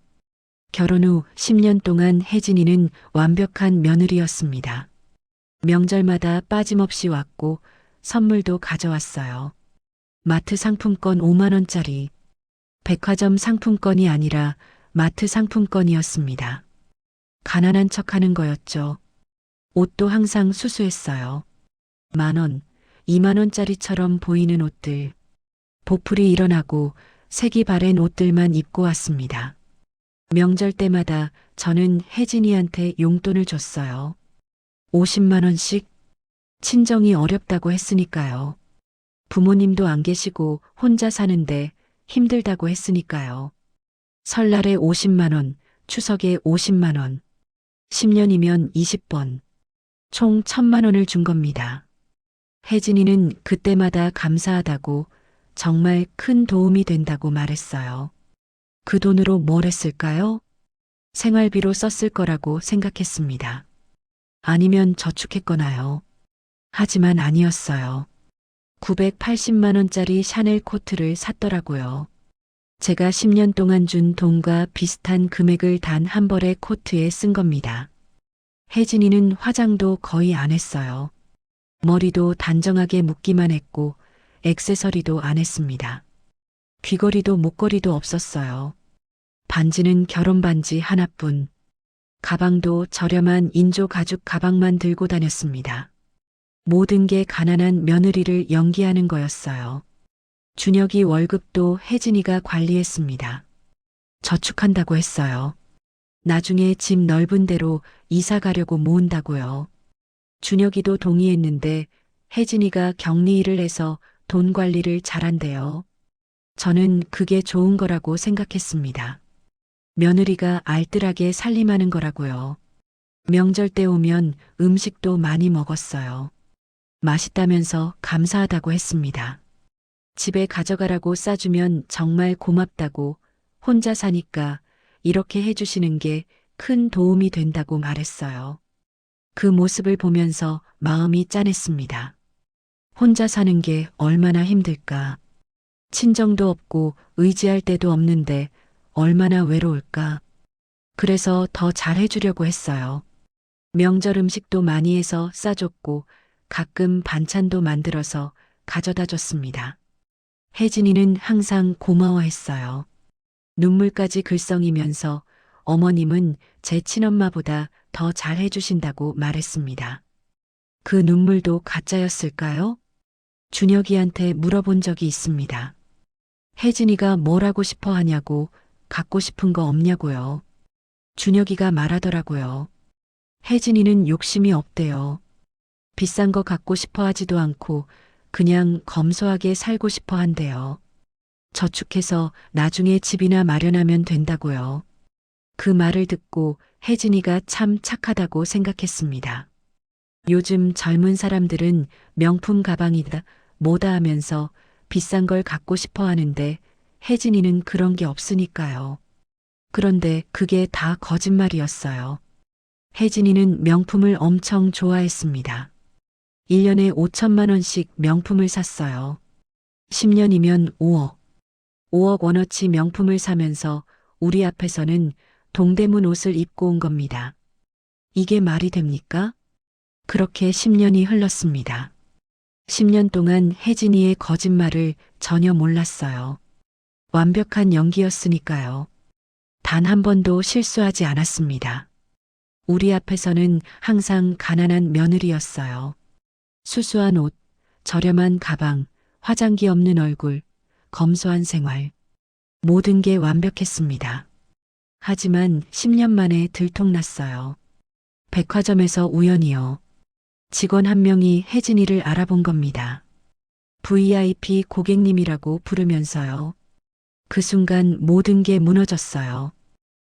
Speaker 1: 결혼 후 10년 동안 혜진이는 완벽한 며느리였습니다. 명절마다 빠짐없이 왔고 선물도 가져왔어요. 마트 상품권 5만 원짜리. 백화점 상품권이 아니라 마트 상품권이었습니다. 가난한 척하는 거였죠. 옷도 항상 수수했어요. 10,000원, 2만 원짜리처럼 보이는 옷들. 보풀이 일어나고 색이 바랜 옷들만 입고 왔습니다. 명절 때마다 저는 혜진이한테 용돈을 줬어요. 50만 원씩. 친정이 어렵다고 했으니까요. 부모님도 안 계시고 혼자 사는데 힘들다고 했으니까요. 설날에 50만 원, 추석에 50만 원. 10년이면 20번. 총 1,000만 원을 준 겁니다. 혜진이는 그때마다 감사하다고 정말 큰 도움이 된다고 말했어요. 그 돈으로 뭘 했을까요? 생활비로 썼을 거라고 생각했습니다. 아니면 저축했거나요. 하지만 아니었어요. 980만 원짜리 샤넬 코트를 샀더라고요. 제가 10년 동안 준 돈과 비슷한 금액을 단 한 벌의 코트에 쓴 겁니다. 혜진이는 화장도 거의 안 했어요. 머리도 단정하게 묶기만 했고 액세서리도 안 했습니다. 귀걸이도 목걸이도 없었어요. 반지는 결혼 반지 하나뿐. 가방도 저렴한 인조 가죽 가방만 들고 다녔습니다. 모든 게 가난한 며느리를 연기하는 거였어요. 준혁이 월급도 혜진이가 관리했습니다. 저축한다고 했어요. 나중에 집 넓은 데로 이사 가려고 모은다고요. 준혁이도 동의했는데 혜진이가 격리 일을 해서 돈 관리를 잘한대요. 저는 그게 좋은 거라고 생각했습니다. 며느리가 알뜰하게 살림하는 거라고요. 명절 때 오면 음식도 많이 먹었어요. 맛있다면서 감사하다고 했습니다. 집에 가져가라고 싸주면 정말 고맙다고, 혼자 사니까 이렇게 해주시는 게 큰 도움이 된다고 말했어요. 그 모습을 보면서 마음이 짠했습니다. 혼자 사는 게 얼마나 힘들까. 친정도 없고 의지할 데도 없는데 얼마나 외로울까. 그래서 더 잘해주려고 했어요. 명절 음식도 많이 해서 싸줬고 가끔 반찬도 만들어서 가져다 줬습니다. 혜진이는 항상 고마워했어요. 눈물까지 글썽이면서 어머님은 제 친엄마보다 더 잘해주신다고 말했습니다. 그 눈물도 가짜였을까요? 준혁이한테 물어본 적이 있습니다. 혜진이가 뭘 하고 싶어 하냐고, 갖고 싶은 거 없냐고요. 준혁이가 말하더라고요. 혜진이는 욕심이 없대요. 비싼 거 갖고 싶어 하지도 않고 그냥 검소하게 살고 싶어 한대요. 저축해서 나중에 집이나 마련하면 된다고요. 그 말을 듣고 혜진이가 참 착하다고 생각했습니다. 요즘 젊은 사람들은 명품 가방이다 뭐다 하면서 비싼 걸 갖고 싶어 하는데 혜진이는 그런 게 없으니까요. 그런데 그게 다 거짓말이었어요. 혜진이는 명품을 엄청 좋아했습니다. 1년에 5천만 원씩 명품을 샀어요. 10년이면 5억. 5억 원어치 명품을 사면서 우리 앞에서는 동대문 옷을 입고 온 겁니다. 이게 말이 됩니까? 그렇게 10년이 흘렀습니다. 10년 동안 혜진이의 거짓말을 전혀 몰랐어요. 완벽한 연기였으니까요. 단 한 번도 실수하지 않았습니다. 우리 앞에서는 항상 가난한 며느리였어요. 수수한 옷, 저렴한 가방, 화장기 없는 얼굴, 검소한 생활. 모든 게 완벽했습니다. 하지만 10년 만에 들통났어요. 백화점에서 우연히요. 직원 한 명이 혜진이를 알아본 겁니다. VIP 고객님이라고 부르면서요. 그 순간 모든 게 무너졌어요.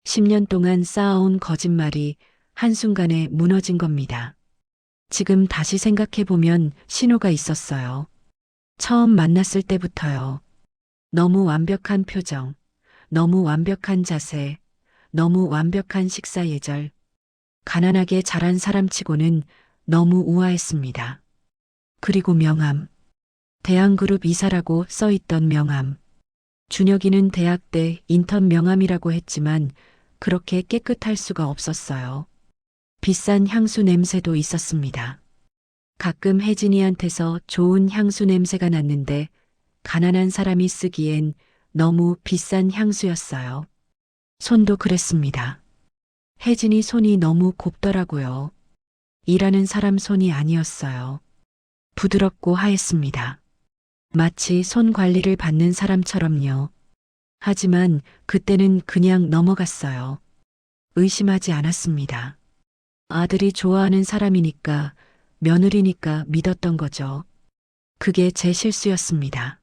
Speaker 1: 10년 동안 쌓아온 거짓말이 한순간에 무너진 겁니다. 지금 다시 생각해보면 신호가 있었어요. 처음 만났을 때부터요. 너무 완벽한 표정, 너무 완벽한 자세, 너무 완벽한 식사 예절. 가난하게 자란 사람치고는 너무 우아했습니다. 그리고 명함. 대한그룹 이사라고 써있던 명함. 준혁이는 대학 때 인턴 명함이라고 했지만 그렇게 깨끗할 수가 없었어요. 비싼 향수 냄새도 있었습니다. 가끔 혜진이한테서 좋은 향수 냄새가 났는데 가난한 사람이 쓰기엔 너무 비싼 향수였어요. 손도 그랬습니다. 혜진이 손이 너무 곱더라고요. 일하는 사람 손이 아니었어요. 부드럽고 하였습니다. 마치 손 관리를 받는 사람처럼요. 하지만 그때는 그냥 넘어갔어요. 의심하지 않았습니다. 아들이 좋아하는 사람이니까, 며느리니까 믿었던 거죠. 그게 제 실수였습니다.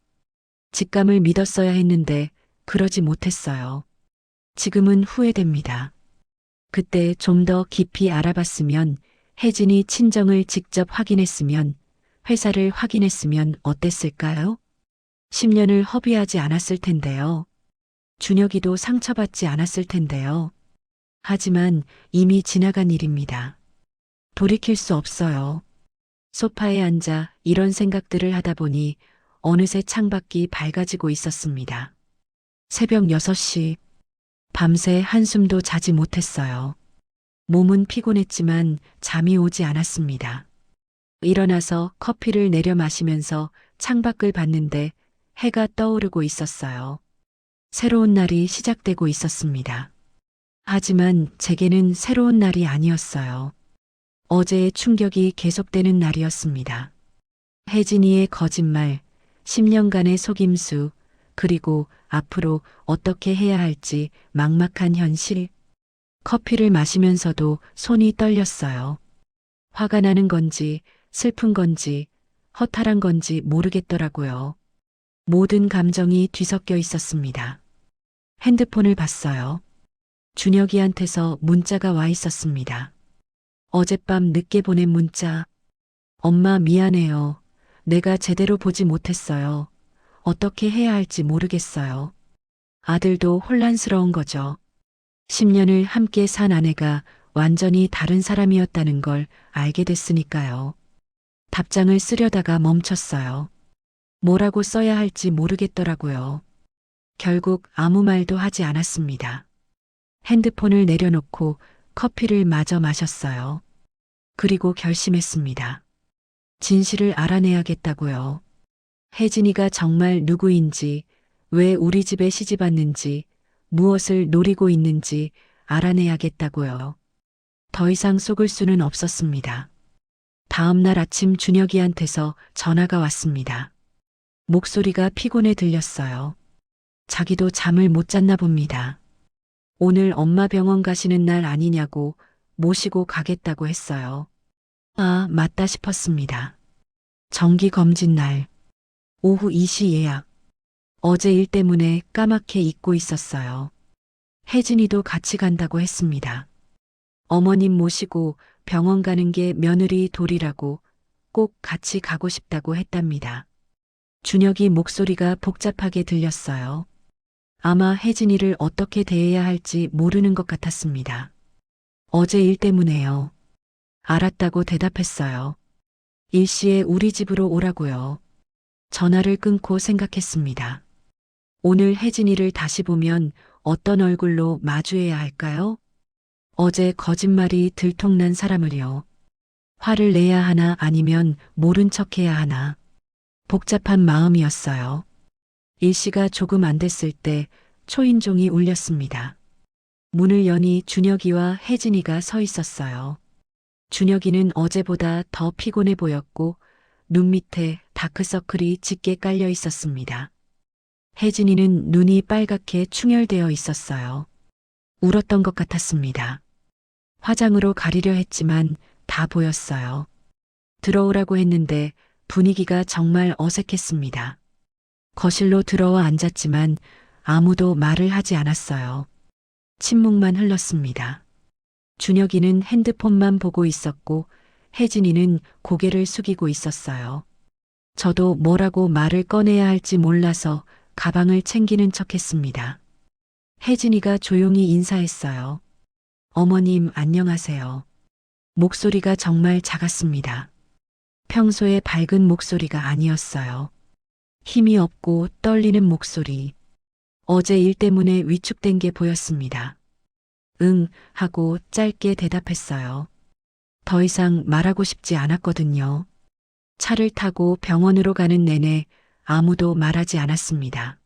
Speaker 1: 직감을 믿었어야 했는데 그러지 못했어요. 지금은 후회됩니다. 그때 좀 더 깊이 알아봤으면, 혜진이 친정을 직접 확인했으면, 회사를 확인했으면 어땠을까요? 10년을 허비하지 않았을 텐데요. 준혁이도 상처받지 않았을 텐데요. 하지만 이미 지나간 일입니다. 돌이킬 수 없어요. 소파에 앉아 이런 생각들을 하다 보니 어느새 창밖이 밝아지고 있었습니다. 새벽 6시, 밤새 한숨도 자지 못했어요. 몸은 피곤했지만 잠이 오지 않았습니다. 일어나서 커피를 내려 마시면서 창밖을 봤는데 해가 떠오르고 있었어요. 새로운 날이 시작되고 있었습니다. 하지만 제게는 새로운 날이 아니었어요. 어제의 충격이 계속되는 날이었습니다. 혜진이의 거짓말, 10년간의 속임수, 그리고 앞으로 어떻게 해야 할지 막막한 현실. 커피를 마시면서도 손이 떨렸어요. 화가 나는 건지, 슬픈 건지, 허탈한 건지 모르겠더라고요. 모든 감정이 뒤섞여 있었습니다. 핸드폰을 봤어요. 준혁이한테서 문자가 와 있었습니다. 어젯밤 늦게 보낸 문자. 엄마 미안해요. 내가 제대로 보지 못했어요. 어떻게 해야 할지 모르겠어요. 아들도 혼란스러운 거죠. 10년을 함께 산 아내가 완전히 다른 사람이었다는 걸 알게 됐으니까요. 답장을 쓰려다가 멈췄어요. 뭐라고 써야 할지 모르겠더라고요. 결국 아무 말도 하지 않았습니다. 핸드폰을 내려놓고 커피를 마저 마셨어요. 그리고 결심했습니다. 진실을 알아내야겠다고요. 혜진이가 정말 누구인지, 왜 우리 집에 시집 왔는지, 무엇을 노리고 있는지 알아내야겠다고요. 더 이상 속을 수는 없었습니다. 다음 날 아침 준혁이한테서 전화가 왔습니다. 목소리가 피곤해 들렸어요. 자기도 잠을 못 잤나 봅니다. 오늘 엄마 병원 가시는 날 아니냐고 모시고 가겠다고 했어요. 아, 맞다 싶었습니다. 정기 검진 날, 오후 2시 예약. 어제 일 때문에 까맣게 잊고 있었어요. 혜진이도 같이 간다고 했습니다. 어머님 모시고 병원 가는 게 며느리 도리라고 꼭 같이 가고 싶다고 했답니다. 준혁이 목소리가 복잡하게 들렸어요. 아마 혜진이를 어떻게 대해야 할지 모르는 것 같았습니다. 어제 일 때문에요. 알았다고 대답했어요. 일시에 우리 집으로 오라고요. 전화를 끊고 생각했습니다. 오늘 혜진이를 다시 보면 어떤 얼굴로 마주해야 할까요? 어제 거짓말이 들통난 사람을요. 화를 내야 하나 아니면 모른 척해야 하나. 복잡한 마음이었어요. 일시가 조금 안 됐을 때 초인종이 울렸습니다. 문을 여니 준혁이와 혜진이가 서 있었어요. 준혁이는 어제보다 더 피곤해 보였고 눈 밑에 다크서클이 짙게 깔려 있었습니다. 혜진이는 눈이 빨갛게 충혈되어 있었어요. 울었던 것 같았습니다. 화장으로 가리려 했지만 다 보였어요. 들어오라고 했는데 분위기가 정말 어색했습니다. 거실로 들어와 앉았지만 아무도 말을 하지 않았어요. 침묵만 흘렀습니다. 준혁이는 핸드폰만 보고 있었고 혜진이는 고개를 숙이고 있었어요. 저도 뭐라고 말을 꺼내야 할지 몰라서 가방을 챙기는 척했습니다. 혜진이가 조용히 인사했어요. 어머님 안녕하세요. 목소리가 정말 작았습니다. 평소에 밝은 목소리가 아니었어요. 힘이 없고 떨리는 목소리. 어제 일 때문에 위축된 게 보였습니다. 응, 하고 짧게 대답했어요. 더 이상 말하고 싶지 않았거든요. 차를 타고 병원으로 가는 내내 아무도 말하지 않았습니다.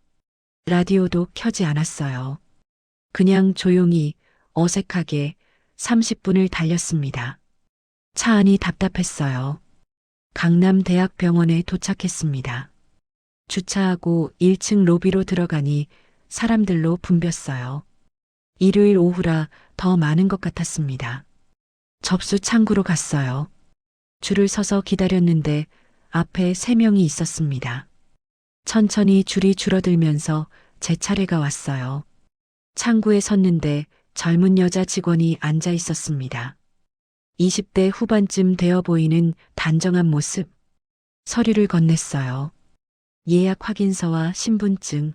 Speaker 1: 라디오도 켜지 않았어요. 그냥 조용히, 어색하게 30분을 달렸습니다. 차 안이 답답했어요. 강남대학병원에 도착했습니다. 주차하고 1층 로비로 들어가니 사람들로 붐볐어요. 일요일 오후라 더 많은 것 같았습니다. 접수 창구로 갔어요. 줄을 서서 기다렸는데 앞에 3명이 있었습니다. 천천히 줄이 줄어들면서 제 차례가 왔어요. 창구에 섰는데 젊은 여자 직원이 앉아 있었습니다. 20대 후반쯤 되어 보이는 단정한 모습. 서류를 건넸어요. 예약 확인서와 신분증.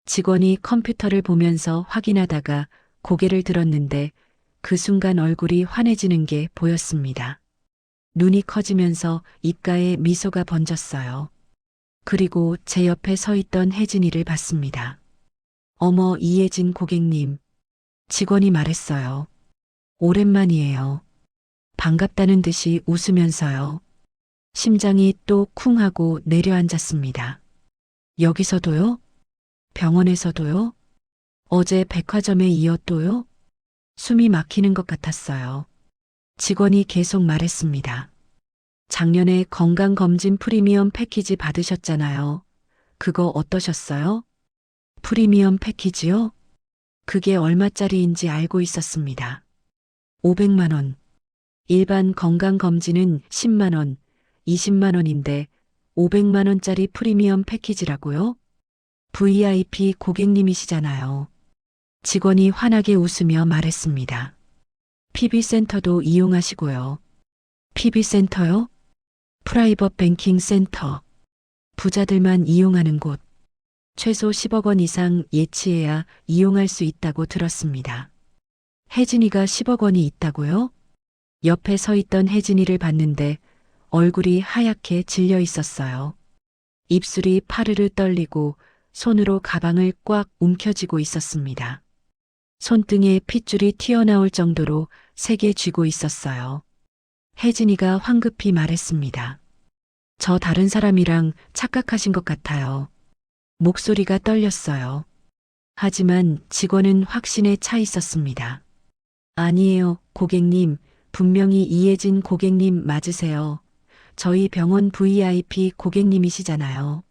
Speaker 1: 직원이 컴퓨터를 보면서 확인하다가 고개를 들었는데 그 순간 얼굴이 환해지는 게 보였습니다. 눈이 커지면서 입가에 미소가 번졌어요. 그리고 제 옆에 서 있던 혜진이를 봤습니다. 어머, 이혜진 고객님. 직원이 말했어요. 오랜만이에요. 반갑다는 듯이 웃으면서요. 심장이 또 쿵 하고 내려앉았습니다. 여기서도요? 병원에서도요? 어제 백화점에 이어 또요? 숨이 막히는 것 같았어요. 직원이 계속 말했습니다. 작년에 건강검진 프리미엄 패키지 받으셨잖아요. 그거 어떠셨어요? 프리미엄 패키지요? 그게 얼마짜리인지 알고 있었습니다. 500만 원. 일반 건강검진은 10만 원, 20만 원인데 500만 원짜리 프리미엄 패키지라고요? VIP 고객님이시잖아요. 직원이 환하게 웃으며 말했습니다. PB센터도 이용하시고요. PB센터요? 프라이빗 뱅킹 센터. 부자들만 이용하는 곳. 최소 10억 원 이상 예치해야 이용할 수 있다고 들었습니다. 혜진이가 10억 원이 있다고요? 옆에 서 있던 혜진이를 봤는데 얼굴이 하얗게 질려 있었어요. 입술이 파르르 떨리고 손으로 가방을 꽉 움켜쥐고 있었습니다. 손등에 핏줄이 튀어나올 정도로 세게 쥐고 있었어요. 혜진이가 황급히 말했습니다. 저 다른 사람이랑 착각하신 것 같아요. 목소리가 떨렸어요. 하지만 직원은 확신에 차 있었습니다. 아니에요, 고객님. 분명히 이혜진 고객님 맞으세요. 저희 병원 VIP 고객님이시잖아요.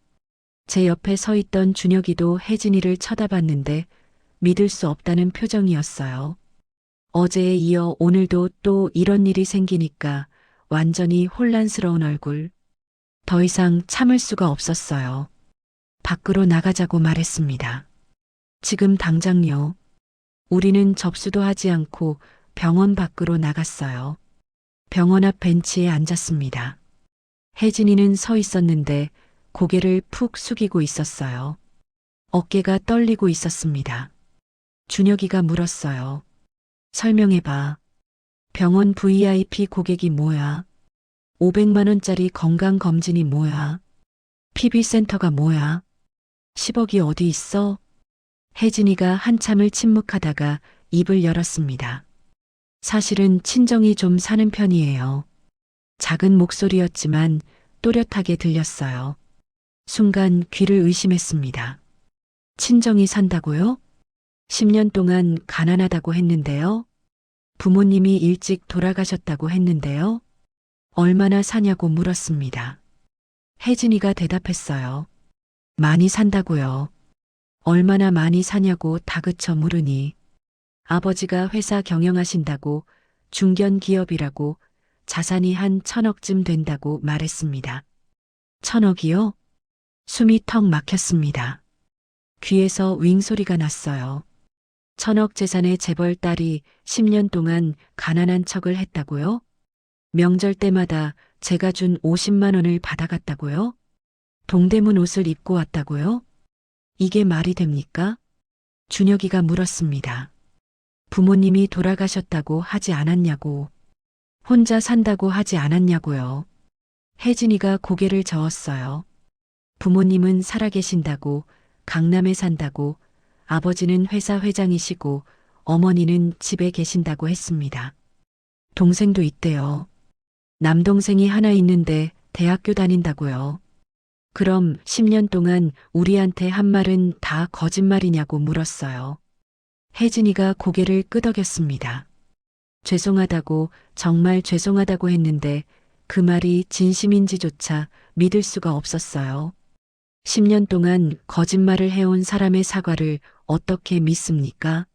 Speaker 1: 제 옆에 서 있던 준혁이도 혜진이를 쳐다봤는데 믿을 수 없다는 표정이었어요. 어제에 이어 오늘도 또 이런 일이 생기니까 완전히 혼란스러운 얼굴. 더 이상 참을 수가 없었어요. 밖으로 나가자고 말했습니다. 지금 당장요. 우리는 접수도 하지 않고 병원 밖으로 나갔어요. 병원 앞 벤치에 앉았습니다. 혜진이는 서 있었는데 고개를 푹 숙이고 있었어요. 어깨가 떨리고 있었습니다. 준혁이가 물었어요. 설명해봐. 병원 VIP 고객이 뭐야? 500만 원짜리 건강검진이 뭐야? PB센터가 뭐야? 10억이 어디 있어? 혜진이가 한참을 침묵하다가 입을 열었습니다. 사실은 친정이 좀 사는 편이에요. 작은 목소리였지만 또렷하게 들렸어요. 순간 귀를 의심했습니다. 친정이 산다고요? 10년 동안 가난하다고 했는데요. 부모님이 일찍 돌아가셨다고 했는데요. 얼마나 사냐고 물었습니다. 혜진이가 대답했어요. 많이 산다고요. 얼마나 많이 사냐고 다그쳐 물으니 아버지가 회사 경영하신다고 중견 기업이라고 자산이 한 1,000억쯤 된다고 말했습니다. 1,000억이요? 숨이 턱 막혔습니다. 귀에서 윙 소리가 났어요. 1,000억 재산의 재벌 딸이 10년 동안 가난한 척을 했다고요? 명절 때마다 제가 준 50만 원을 받아갔다고요? 동대문 옷을 입고 왔다고요? 이게 말이 됩니까? 준혁이가 물었습니다. 부모님이 돌아가셨다고 하지 않았냐고. 혼자 산다고 하지 않았냐고요. 혜진이가 고개를 저었어요. 부모님은 살아계신다고, 강남에 산다고, 아버지는 회사 회장이시고, 어머니는 집에 계신다고 했습니다. 동생도 있대요. 남동생이 하나 있는데 대학교 다닌다고요. 그럼 10년 동안 우리한테 한 말은 다 거짓말이냐고 물었어요. 혜진이가 고개를 끄덕였습니다. 죄송하다고, 정말 죄송하다고 했는데 그 말이 진심인지조차 믿을 수가 없었어요. 10년 동안 거짓말을 해온 사람의 사과를 어떻게 믿습니까?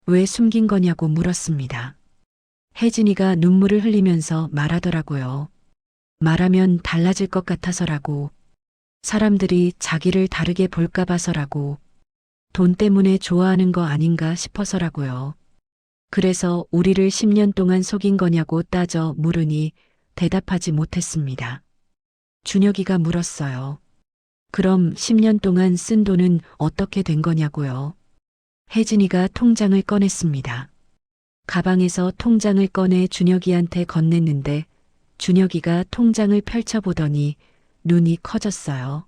Speaker 1: 왜 숨긴 거냐고 물었습니다. 혜진이가 눈물을 흘리면서 말하더라고요. 말하면 달라질 것 같아서라고. 사람들이 자기를 다르게 볼까 봐서라고. 돈 때문에 좋아하는 거 아닌가 싶어서라고요. 그래서 우리를 10년 동안 속인 거냐고 따져 물으니 대답하지 못했습니다. 준혁이가 물었어요. 그럼 10년 동안 쓴 돈은 어떻게 된 거냐고요. 혜진이가 통장을 꺼냈습니다. 가방에서 통장을 꺼내 준혁이한테 건넸는데 준혁이가 통장을 펼쳐보더니 눈이 커졌어요.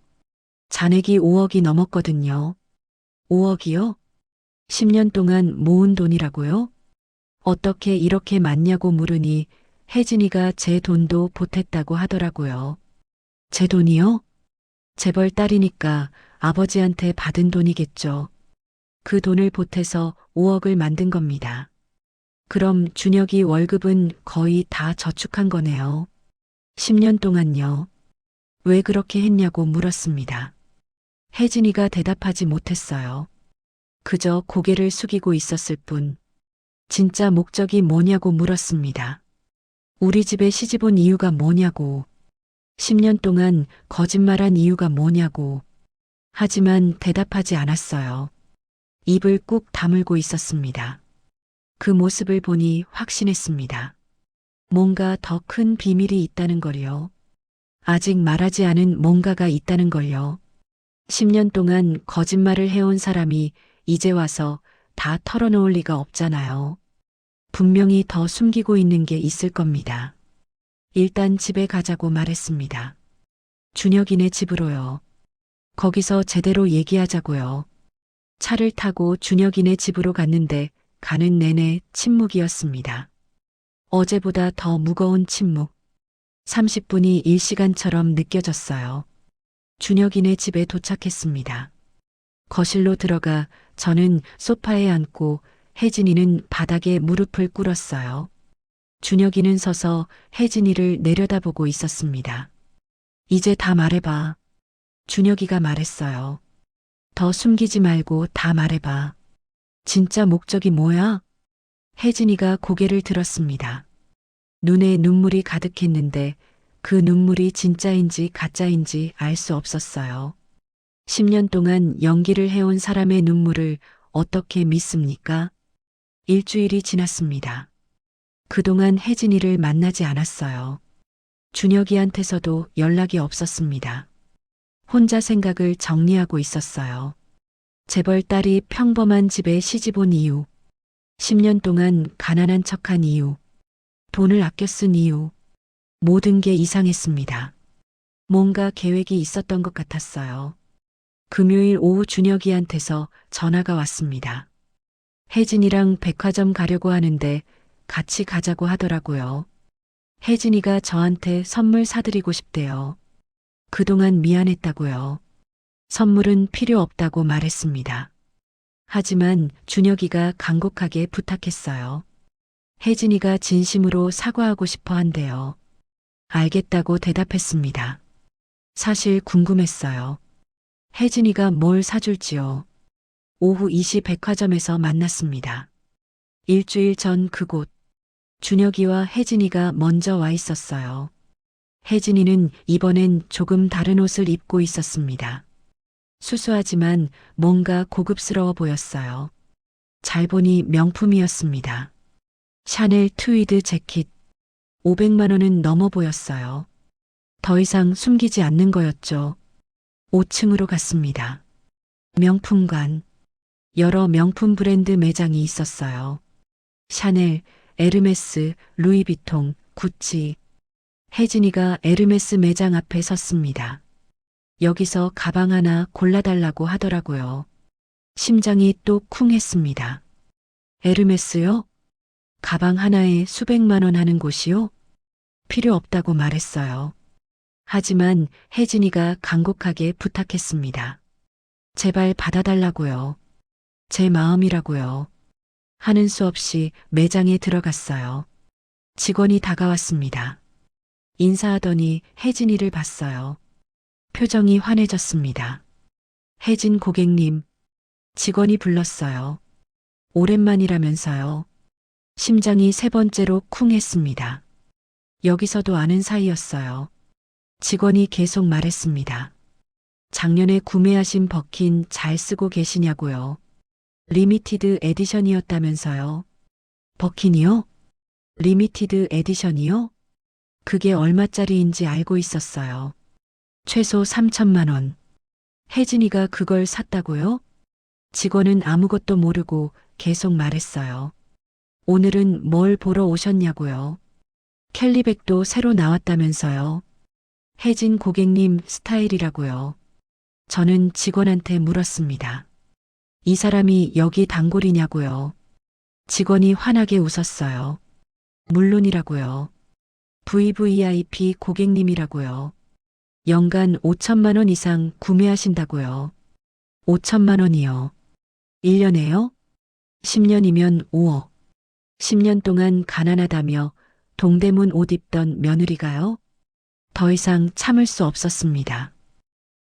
Speaker 1: 잔액이 5억이 넘었거든요. 5억이요? 10년 동안 모은 돈이라고요? 어떻게 이렇게 많냐고 물으니 혜진이가 제 돈도 보탰다고 하더라고요. 제 돈이요? 재벌 딸이니까 아버지한테 받은 돈이겠죠. 그 돈을 보태서 5억을 만든 겁니다. 그럼 준혁이 월급은 거의 다 저축한 거네요. 10년 동안요. 왜 그렇게 했냐고 물었습니다. 혜진이가 대답하지 못했어요. 그저 고개를 숙이고 있었을 뿐. 진짜 목적이 뭐냐고 물었습니다. 우리 집에 시집 온 이유가 뭐냐고. 10년 동안 거짓말한 이유가 뭐냐고. 하지만 대답하지 않았어요. 입을 꾹 다물고 있었습니다. 그 모습을 보니 확신했습니다. 뭔가 더 큰 비밀이 있다는 걸요. 아직 말하지 않은 뭔가가 있다는 걸요. 10년 동안 거짓말을 해온 사람이 이제 와서 다 털어놓을 리가 없잖아요. 분명히 더 숨기고 있는 게 있을 겁니다. 일단 집에 가자고 말했습니다. 준혁이네 집으로요. 거기서 제대로 얘기하자고요. 차를 타고 준혁이네 집으로 갔는데 가는 내내 침묵이었습니다. 어제보다 더 무거운 침묵. 30분이 1시간처럼 느껴졌어요. 준혁이네 집에 도착했습니다. 거실로 들어가 저는 소파에 앉고 혜진이는 바닥에 무릎을 꿇었어요. 준혁이는 서서 혜진이를 내려다보고 있었습니다. 이제 다 말해봐. 준혁이가 말했어요. 더 숨기지 말고 다 말해봐. 진짜 목적이 뭐야? 혜진이가 고개를 들었습니다. 눈에 눈물이 가득했는데 그 눈물이 진짜인지 가짜인지 알 수 없었어요. 10년 동안 연기를 해온 사람의 눈물을 어떻게 믿습니까? 일주일이 지났습니다. 그동안 혜진이를 만나지 않았어요. 준혁이한테서도 연락이 없었습니다. 혼자 생각을 정리하고 있었어요. 재벌 딸이 평범한 집에 시집 온 이유, 10년 동안 가난한 척한 이유, 돈을 아껴 쓴 이유, 모든 게 이상했습니다. 뭔가 계획이 있었던 것 같았어요. 금요일 오후 준혁이한테서 전화가 왔습니다. 혜진이랑 백화점 가려고 하는데 같이 가자고 하더라고요. 혜진이가 저한테 선물 사드리고 싶대요. 그동안 미안했다고요. 선물은 필요 없다고 말했습니다. 하지만 준혁이가 간곡하게 부탁했어요. 혜진이가 진심으로 사과하고 싶어 한대요. 알겠다고 대답했습니다. 사실 궁금했어요. 혜진이가 뭘 사줄지요. 오후 2시 백화점에서 만났습니다. 일주일 전 그곳, 준혁이와 혜진이가 먼저 와 있었어요. 혜진이는 이번엔 조금 다른 옷을 입고 있었습니다. 수수하지만 뭔가 고급스러워 보였어요. 잘 보니 명품이었습니다. 샤넬 트위드 재킷, 500만 원은 넘어 보였어요. 더 이상 숨기지 않는 거였죠. 5층으로 갔습니다. 명품관, 여러 명품 브랜드 매장이 있었어요. 샤넬, 에르메스, 루이비통, 구찌. 혜진이가 에르메스 매장 앞에 섰습니다. 여기서 가방 하나 골라달라고 하더라고요. 심장이 또 쿵 했습니다. 에르메스요? 가방 하나에 수백만 원 하는 곳이요? 필요 없다고 말했어요. 하지만 혜진이가 간곡하게 부탁했습니다. 제발 받아달라고요. 제 마음이라고요. 하는 수 없이 매장에 들어갔어요. 직원이 다가왔습니다. 인사하더니 혜진이를 봤어요. 표정이 환해졌습니다. 혜진 고객님, 직원이 불렀어요. 오랜만이라면서요. 심장이 세 번째로 쿵 했습니다. 여기서도 아는 사이였어요. 직원이 계속 말했습니다. 작년에 구매하신 버킨 잘 쓰고 계시냐고요. 리미티드 에디션이었다면서요. 버킨이요? 리미티드 에디션이요? 그게 얼마짜리인지 알고 있었어요. 최소 3천만 원. 혜진이가 그걸 샀다고요? 직원은 아무것도 모르고 계속 말했어요. 오늘은 뭘 보러 오셨냐고요. 캘리백도 새로 나왔다면서요. 혜진 고객님 스타일이라고요. 저는 직원한테 물었습니다. 이 사람이 여기 단골이냐고요. 직원이 환하게 웃었어요. 물론이라고요. VVIP 고객님이라고요. 연간 5천만 원 이상 구매하신다고요. 5천만 원이요. 1년에요? 10년이면 5억. 10년 동안 가난하다며 동대문 옷 입던 며느리가요? 더 이상 참을 수 없었습니다.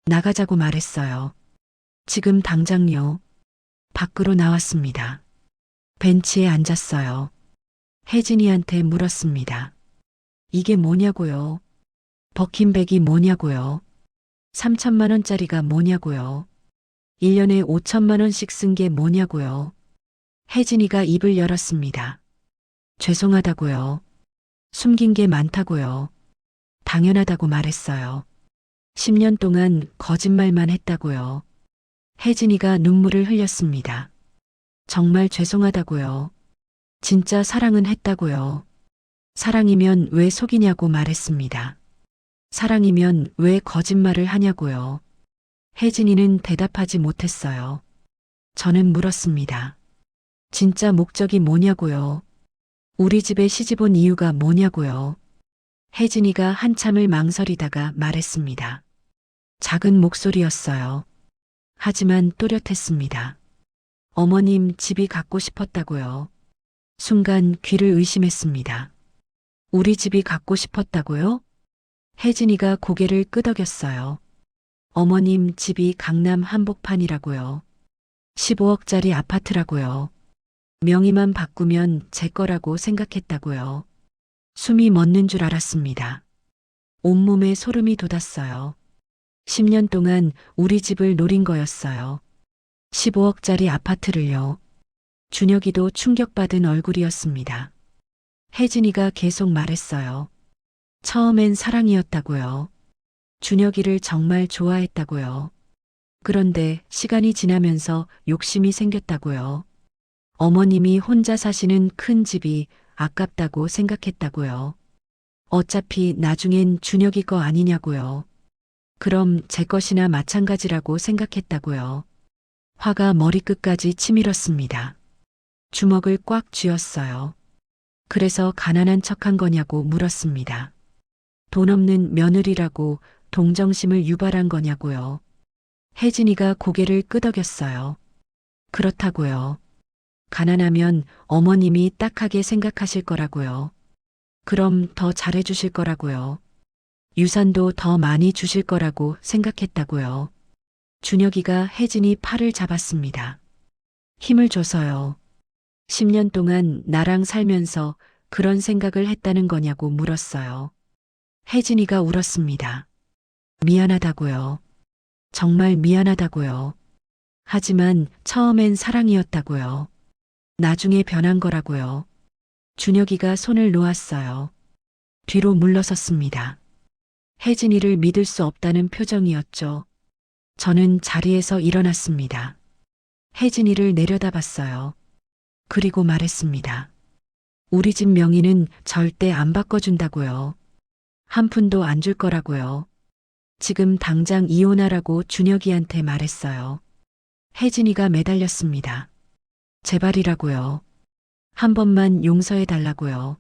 Speaker 1: 나가자고 말했어요. 지금 당장요. 밖으로 나왔습니다. 벤치에 앉았어요. 혜진이한테 물었습니다. 이게 뭐냐고요? 버킨백이 뭐냐고요? 3천만 원짜리가 뭐냐고요? 1년에 5천만 원씩 쓴 게 뭐냐고요? 혜진이가 입을 열었습니다. 죄송하다고요. 숨긴 게 많다고요. 당연하다고 말했어요. 10년 동안 거짓말만 했다고요. 혜진이가 눈물을 흘렸습니다. 정말 죄송하다고요. 진짜 사랑은 했다고요. 사랑이면 왜 속이냐고 말했습니다. 사랑이면 왜 거짓말을 하냐고요. 혜진이는 대답하지 못했어요. 저는 물었습니다. 진짜 목적이 뭐냐고요. 우리 집에 시집 온 이유가 뭐냐고요. 혜진이가 한참을 망설이다가 말했습니다. 작은 목소리였어요. 하지만 또렷했습니다. 어머님 집이 갖고 싶었다고요. 순간 귀를 의심했습니다. 우리 집이 갖고 싶었다고요? 혜진이가 고개를 끄덕였어요. 어머님 집이 강남 한복판이라고요. 15억짜리 아파트라고요. 명의만 바꾸면 제 거라고 생각했다고요. 숨이 멎는 줄 알았습니다. 온몸에 소름이 돋았어요. 10년 동안 우리 집을 노린 거였어요. 15억짜리 아파트를요. 준혁이도 충격받은 얼굴이었습니다. 혜진이가 계속 말했어요. 처음엔 사랑이었다고요. 준혁이를 정말 좋아했다고요. 그런데 시간이 지나면서 욕심이 생겼다고요. 어머님이 혼자 사시는 큰 집이 아깝다고 생각했다고요. 어차피 나중엔 준혁이 거 아니냐고요. 그럼 제 것이나 마찬가지라고 생각했다고요. 화가 머리끝까지 치밀었습니다. 주먹을 꽉 쥐었어요. 그래서 가난한 척한 거냐고 물었습니다. 돈 없는 며느리라고 동정심을 유발한 거냐고요. 혜진이가 고개를 끄덕였어요. 그렇다고요. 가난하면 어머님이 딱하게 생각하실 거라고요. 그럼 더 잘해주실 거라고요. 유산도 더 많이 주실 거라고 생각했다고요. 준혁이가 혜진이 팔을 잡았습니다. 힘을 줘서요. 10년 동안 나랑 살면서 그런 생각을 했다는 거냐고 물었어요. 혜진이가 울었습니다. 미안하다고요. 정말 미안하다고요. 하지만 처음엔 사랑이었다고요. 나중에 변한 거라고요. 준혁이가 손을 놓았어요. 뒤로 물러섰습니다. 혜진이를 믿을 수 없다는 표정이었죠. 저는 자리에서 일어났습니다. 혜진이를 내려다봤어요. 그리고 말했습니다. 우리 집 명의는 절대 안 바꿔준다고요. 한 푼도 안 줄 거라고요. 지금 당장 이혼하라고 준혁이한테 말했어요. 혜진이가 매달렸습니다. 제발이라고요. 한 번만 용서해 달라고요.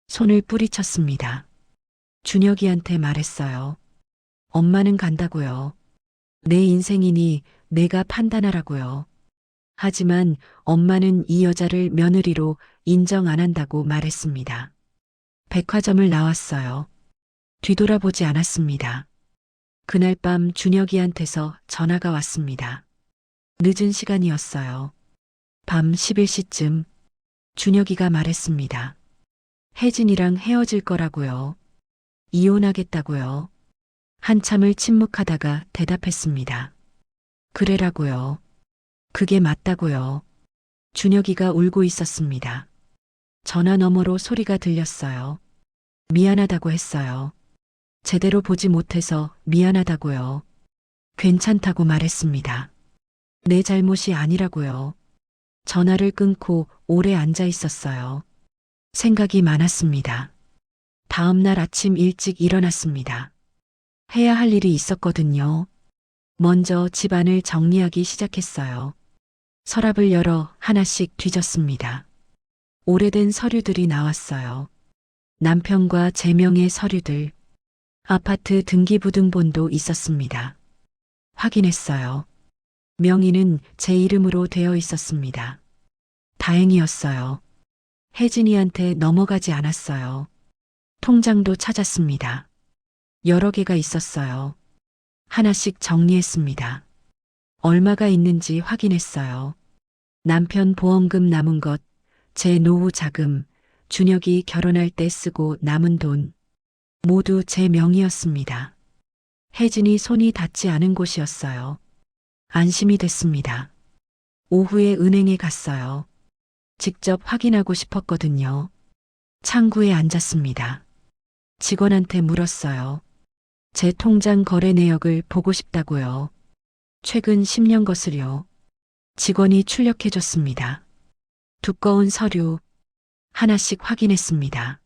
Speaker 1: 손을 뿌리쳤습니다. 준혁이한테 말했어요. 엄마는 간다고요. 내 인생이니 내가 판단하라고요. 하지만 엄마는 이 여자를 며느리로 인정 안 한다고 말했습니다. 백화점을 나왔어요. 뒤돌아보지 않았습니다. 그날 밤 준혁이한테서 전화가 왔습니다. 늦은 시간이었어요. 밤 11시쯤 준혁이가 말했습니다. 혜진이랑 헤어질 거라고요. 이혼하겠다고요. 한참을 침묵하다가 대답했습니다. 그래라고요. 그게 맞다고요. 준혁이가 울고 있었습니다. 전화 너머로 소리가 들렸어요. 미안하다고 했어요. 제대로 보지 못해서 미안하다고요. 괜찮다고 말했습니다. 내 잘못이 아니라고요. 전화를 끊고 오래 앉아 있었어요. 생각이 많았습니다. 다음 날 아침 일찍 일어났습니다. 해야 할 일이 있었거든요. 먼저 집안을 정리하기 시작했어요. 서랍을 열어 하나씩 뒤졌습니다. 오래된 서류들이 나왔어요. 남편과 제 명의 서류들, 아파트 등기부등본도 있었습니다. 확인했어요. 명의는 제 이름으로 되어 있었습니다. 다행이었어요. 혜진이한테 넘어가지 않았어요. 통장도 찾았습니다. 여러 개가 있었어요. 하나씩 정리했습니다. 얼마가 있는지 확인했어요. 남편 보험금 남은 것, 제 노후 자금, 준혁이 결혼할 때 쓰고 남은 돈, 모두 제 명의였습니다. 혜진이 손이 닿지 않은 곳이었어요. 안심이 됐습니다. 오후에 은행에 갔어요. 직접 확인하고 싶었거든요. 창구에 앉았습니다. 직원한테 물었어요. 제 통장 거래 내역을 보고 싶다고요. 최근 10년 것을요. 직원이 출력해줬습니다. 두꺼운 서류 하나씩 확인했습니다.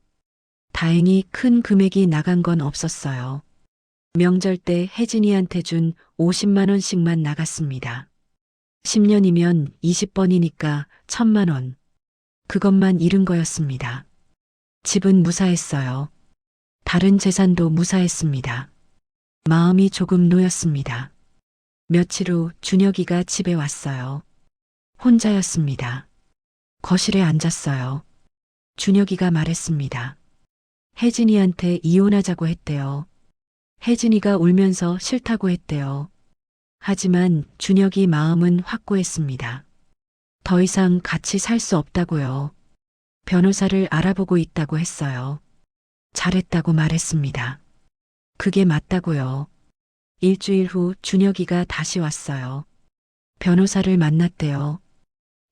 Speaker 1: 다행히 큰 금액이 나간 건 없었어요. 명절 때 혜진이한테 준 50만 원씩만 나갔습니다. 10년이면 20번이니까 1000만 원. 그것만 잃은 거였습니다. 집은 무사했어요. 다른 재산도 무사했습니다. 마음이 조금 놓였습니다. 며칠 후 준혁이가 집에 왔어요. 혼자였습니다. 거실에 앉았어요. 준혁이가 말했습니다. 혜진이한테 이혼하자고 했대요. 혜진이가 울면서 싫다고 했대요. 하지만 준혁이 마음은 확고했습니다. 더 이상 같이 살 수 없다고요. 변호사를 알아보고 있다고 했어요. 잘했다고 말했습니다. 그게 맞다고요. 일주일 후 준혁이가 다시 왔어요. 변호사를 만났대요.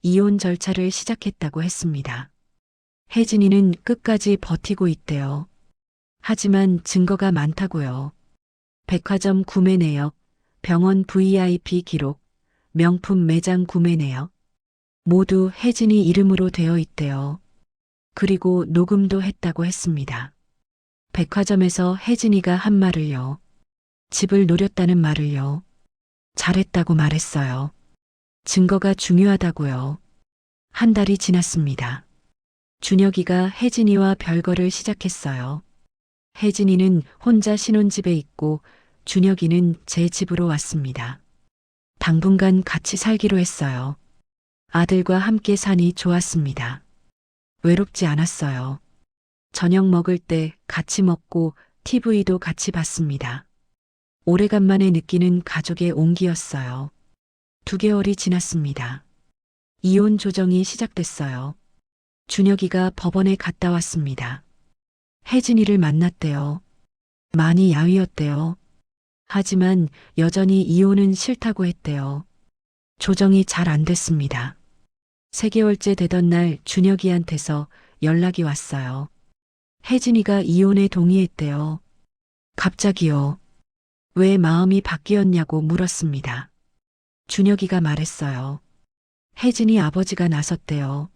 Speaker 1: 이혼 절차를 시작했다고 했습니다. 혜진이는 끝까지 버티고 있대요. 하지만 증거가 많다고요. 백화점 구매 내역, 병원 VIP 기록, 명품 매장 구매 내역, 모두 혜진이 이름으로 되어 있대요. 그리고 녹음도 했다고 했습니다. 백화점에서 혜진이가 한 말을요. 집을 노렸다는 말을요. 잘했다고 말했어요. 증거가 중요하다고요. 한 달이 지났습니다. 준혁이가 혜진이와 별거를 시작했어요. 혜진이는 혼자 신혼집에 있고 준혁이는 제 집으로 왔습니다. 당분간 같이 살기로 했어요. 아들과 함께 사니 좋았습니다. 외롭지 않았어요. 저녁 먹을 때 같이 먹고 TV도 같이 봤습니다. 오래간만에 느끼는 가족의 온기였어요. 2개월이 지났습니다. 이혼 조정이 시작됐어요. 준혁이가 법원에 갔다 왔습니다. 혜진이를 만났대요. 많이 야위었대요. 하지만 여전히 이혼은 싫다고 했대요. 조정이 잘 안 됐습니다. 3개월째 되던 날 준혁이한테서 연락이 왔어요. 혜진이가 이혼에 동의했대요. 갑자기요. 왜 마음이 바뀌었냐고 물었습니다. 준혁이가 말했어요. 혜진이 아버지가 나섰대요.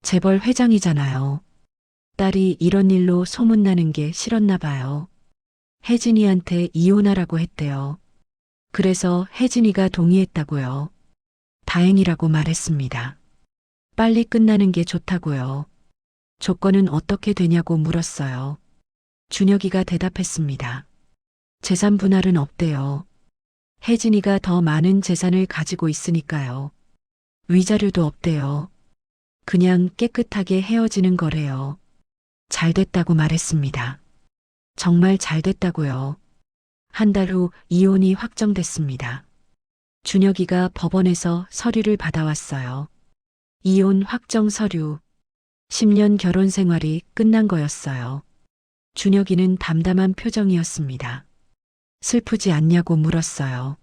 Speaker 1: 재벌 회장이잖아요. 딸이 이런 일로 소문나는 게 싫었나 봐요. 혜진이한테 이혼하라고 했대요. 그래서 혜진이가 동의했다고요. 다행이라고 말했습니다. 빨리 끝나는 게 좋다고요. 조건은 어떻게 되냐고 물었어요. 준혁이가 대답했습니다. 재산 분할은 없대요. 혜진이가 더 많은 재산을 가지고 있으니까요. 위자료도 없대요. 그냥 깨끗하게 헤어지는 거래요. 잘 됐다고 말했습니다. 정말 잘 됐다고요. 한 달 후 이혼이 확정됐습니다. 준혁이가 법원에서 서류를 받아왔어요. 이혼 확정 서류. 10년 결혼 생활이 끝난 거였어요. 준혁이는 담담한 표정이었습니다. 슬프지 않냐고 물었어요.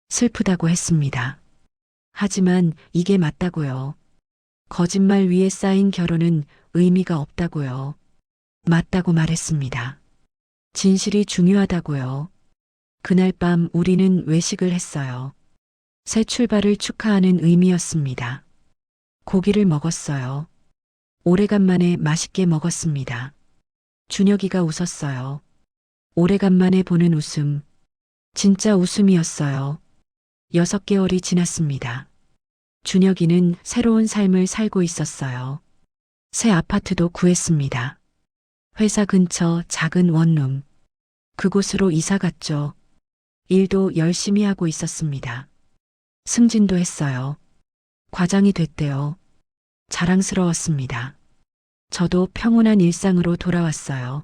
Speaker 1: 슬프다고 했습니다. 하지만 이게 맞다고요. 거짓말 위에 쌓인 결혼은 의미가 없다고요. 맞다고 말했습니다. 진실이 중요하다고요. 그날 밤 우리는 외식을 했어요. 새 출발을 축하하는 의미였습니다. 고기를 먹었어요. 오래간만에 맛있게 먹었습니다. 준혁이가 웃었어요. 오래간만에 보는 웃음. 진짜 웃음이었어요. 6개월이 지났습니다. 준혁이는 새로운 삶을 살고 있었어요. 새 아파트도 구했습니다. 회사 근처 작은 원룸. 그곳으로 이사 갔죠. 일도 열심히 하고 있었습니다. 승진도 했어요. 과장이 됐대요. 자랑스러웠습니다. 저도 평온한 일상으로 돌아왔어요.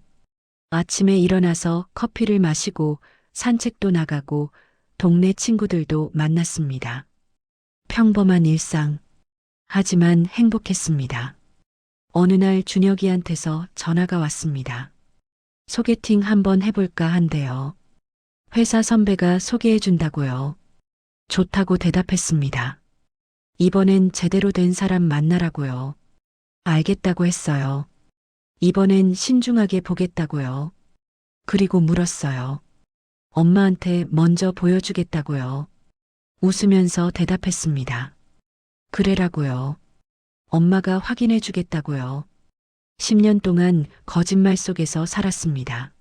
Speaker 1: 아침에 일어나서 커피를 마시고 산책도 나가고 동네 친구들도 만났습니다. 평범한 일상. 하지만 행복했습니다. 어느 날 준혁이한테서 전화가 왔습니다. 소개팅 한번 해볼까 한대요. 회사 선배가 소개해준다고요. 좋다고 대답했습니다. 이번엔 제대로 된 사람 만나라고요. 알겠다고 했어요. 이번엔 신중하게 보겠다고요. 그리고 물었어요. 엄마한테 먼저 보여주겠다고요. 웃으면서 대답했습니다. 그래라고요. 엄마가 확인해 주겠다고요. 10년 동안 거짓말 속에서 살았습니다.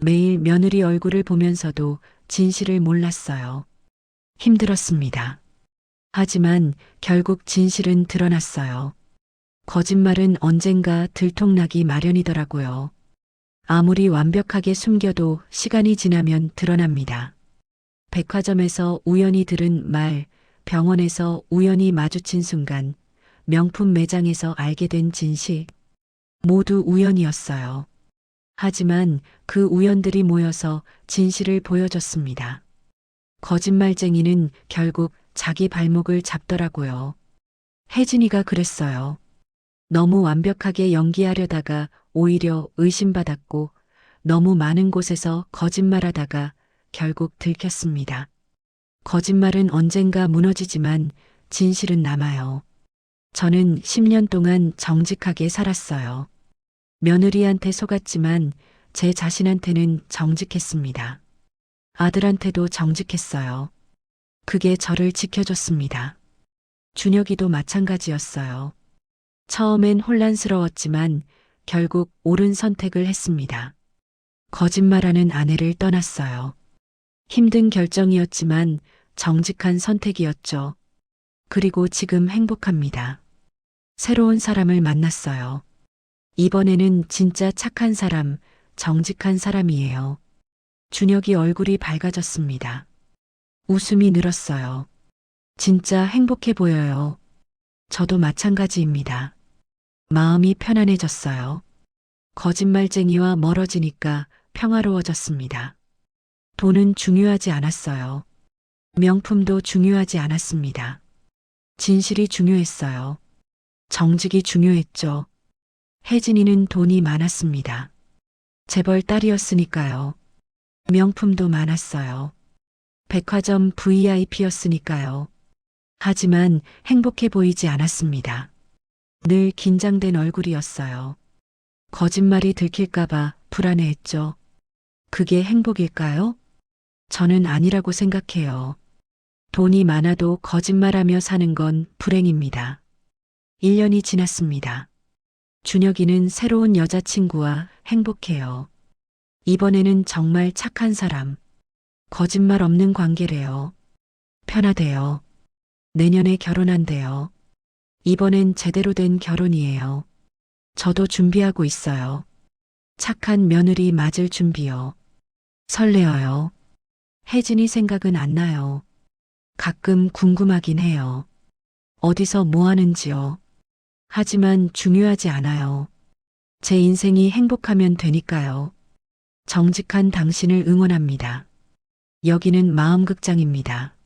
Speaker 1: 매일 며느리 얼굴을 보면서도 진실을 몰랐어요. 힘들었습니다. 하지만 결국 진실은 드러났어요. 거짓말은 언젠가 들통나기 마련이더라고요. 아무리 완벽하게 숨겨도 시간이 지나면 드러납니다. 백화점에서 우연히 들은 말, 병원에서 우연히 마주친 순간, 명품 매장에서 알게 된 진실, 모두 우연이었어요. 하지만 그 우연들이 모여서 진실을 보여줬습니다. 거짓말쟁이는 결국 자기 발목을 잡더라고요. 혜진이가 그랬어요. 너무 완벽하게 연기하려다가 오히려 의심받았고 너무 많은 곳에서 거짓말하다가 결국 들켰습니다. 거짓말은 언젠가 무너지지만 진실은 남아요. 저는 10년 동안 정직하게 살았어요. 며느리한테 속았지만 제 자신한테는 정직했습니다. 아들한테도 정직했어요. 그게 저를 지켜줬습니다. 준혁이도 마찬가지였어요. 처음엔 혼란스러웠지만 결국 옳은 선택을 했습니다. 거짓말하는 아내를 떠났어요. 힘든 결정이었지만 정직한 선택이었죠. 그리고 지금 행복합니다. 새로운 사람을 만났어요. 이번에는 진짜 착한 사람, 정직한 사람이에요. 준혁이 얼굴이 밝아졌습니다. 웃음이 늘었어요. 진짜 행복해 보여요. 저도 마찬가지입니다. 마음이 편안해졌어요. 거짓말쟁이와 멀어지니까 평화로워졌습니다. 돈은 중요하지 않았어요. 명품도 중요하지 않았습니다. 진실이 중요했어요. 정직이 중요했죠. 혜진이는 돈이 많았습니다. 재벌 딸이었으니까요. 명품도 많았어요. 백화점 VIP였으니까요. 하지만 행복해 보이지 않았습니다. 늘 긴장된 얼굴이었어요. 거짓말이 들킬까봐 불안해했죠. 그게 행복일까요? 저는 아니라고 생각해요. 돈이 많아도 거짓말하며 사는 건 불행입니다. 1년이 지났습니다. 준혁이는 새로운 여자친구와 행복해요. 이번에는 정말 착한 사람, 거짓말 없는 관계래요. 편하대요. 내년에 결혼한대요. 이번엔 제대로 된 결혼이에요. 저도 준비하고 있어요. 착한 며느리 맞을 준비요. 설레어요. 혜진이 생각은 안 나요. 가끔 궁금하긴 해요. 어디서 뭐 하는지요. 하지만 중요하지 않아요. 제 인생이 행복하면 되니까요. 정직한 당신을 응원합니다. 여기는 마음극장입니다.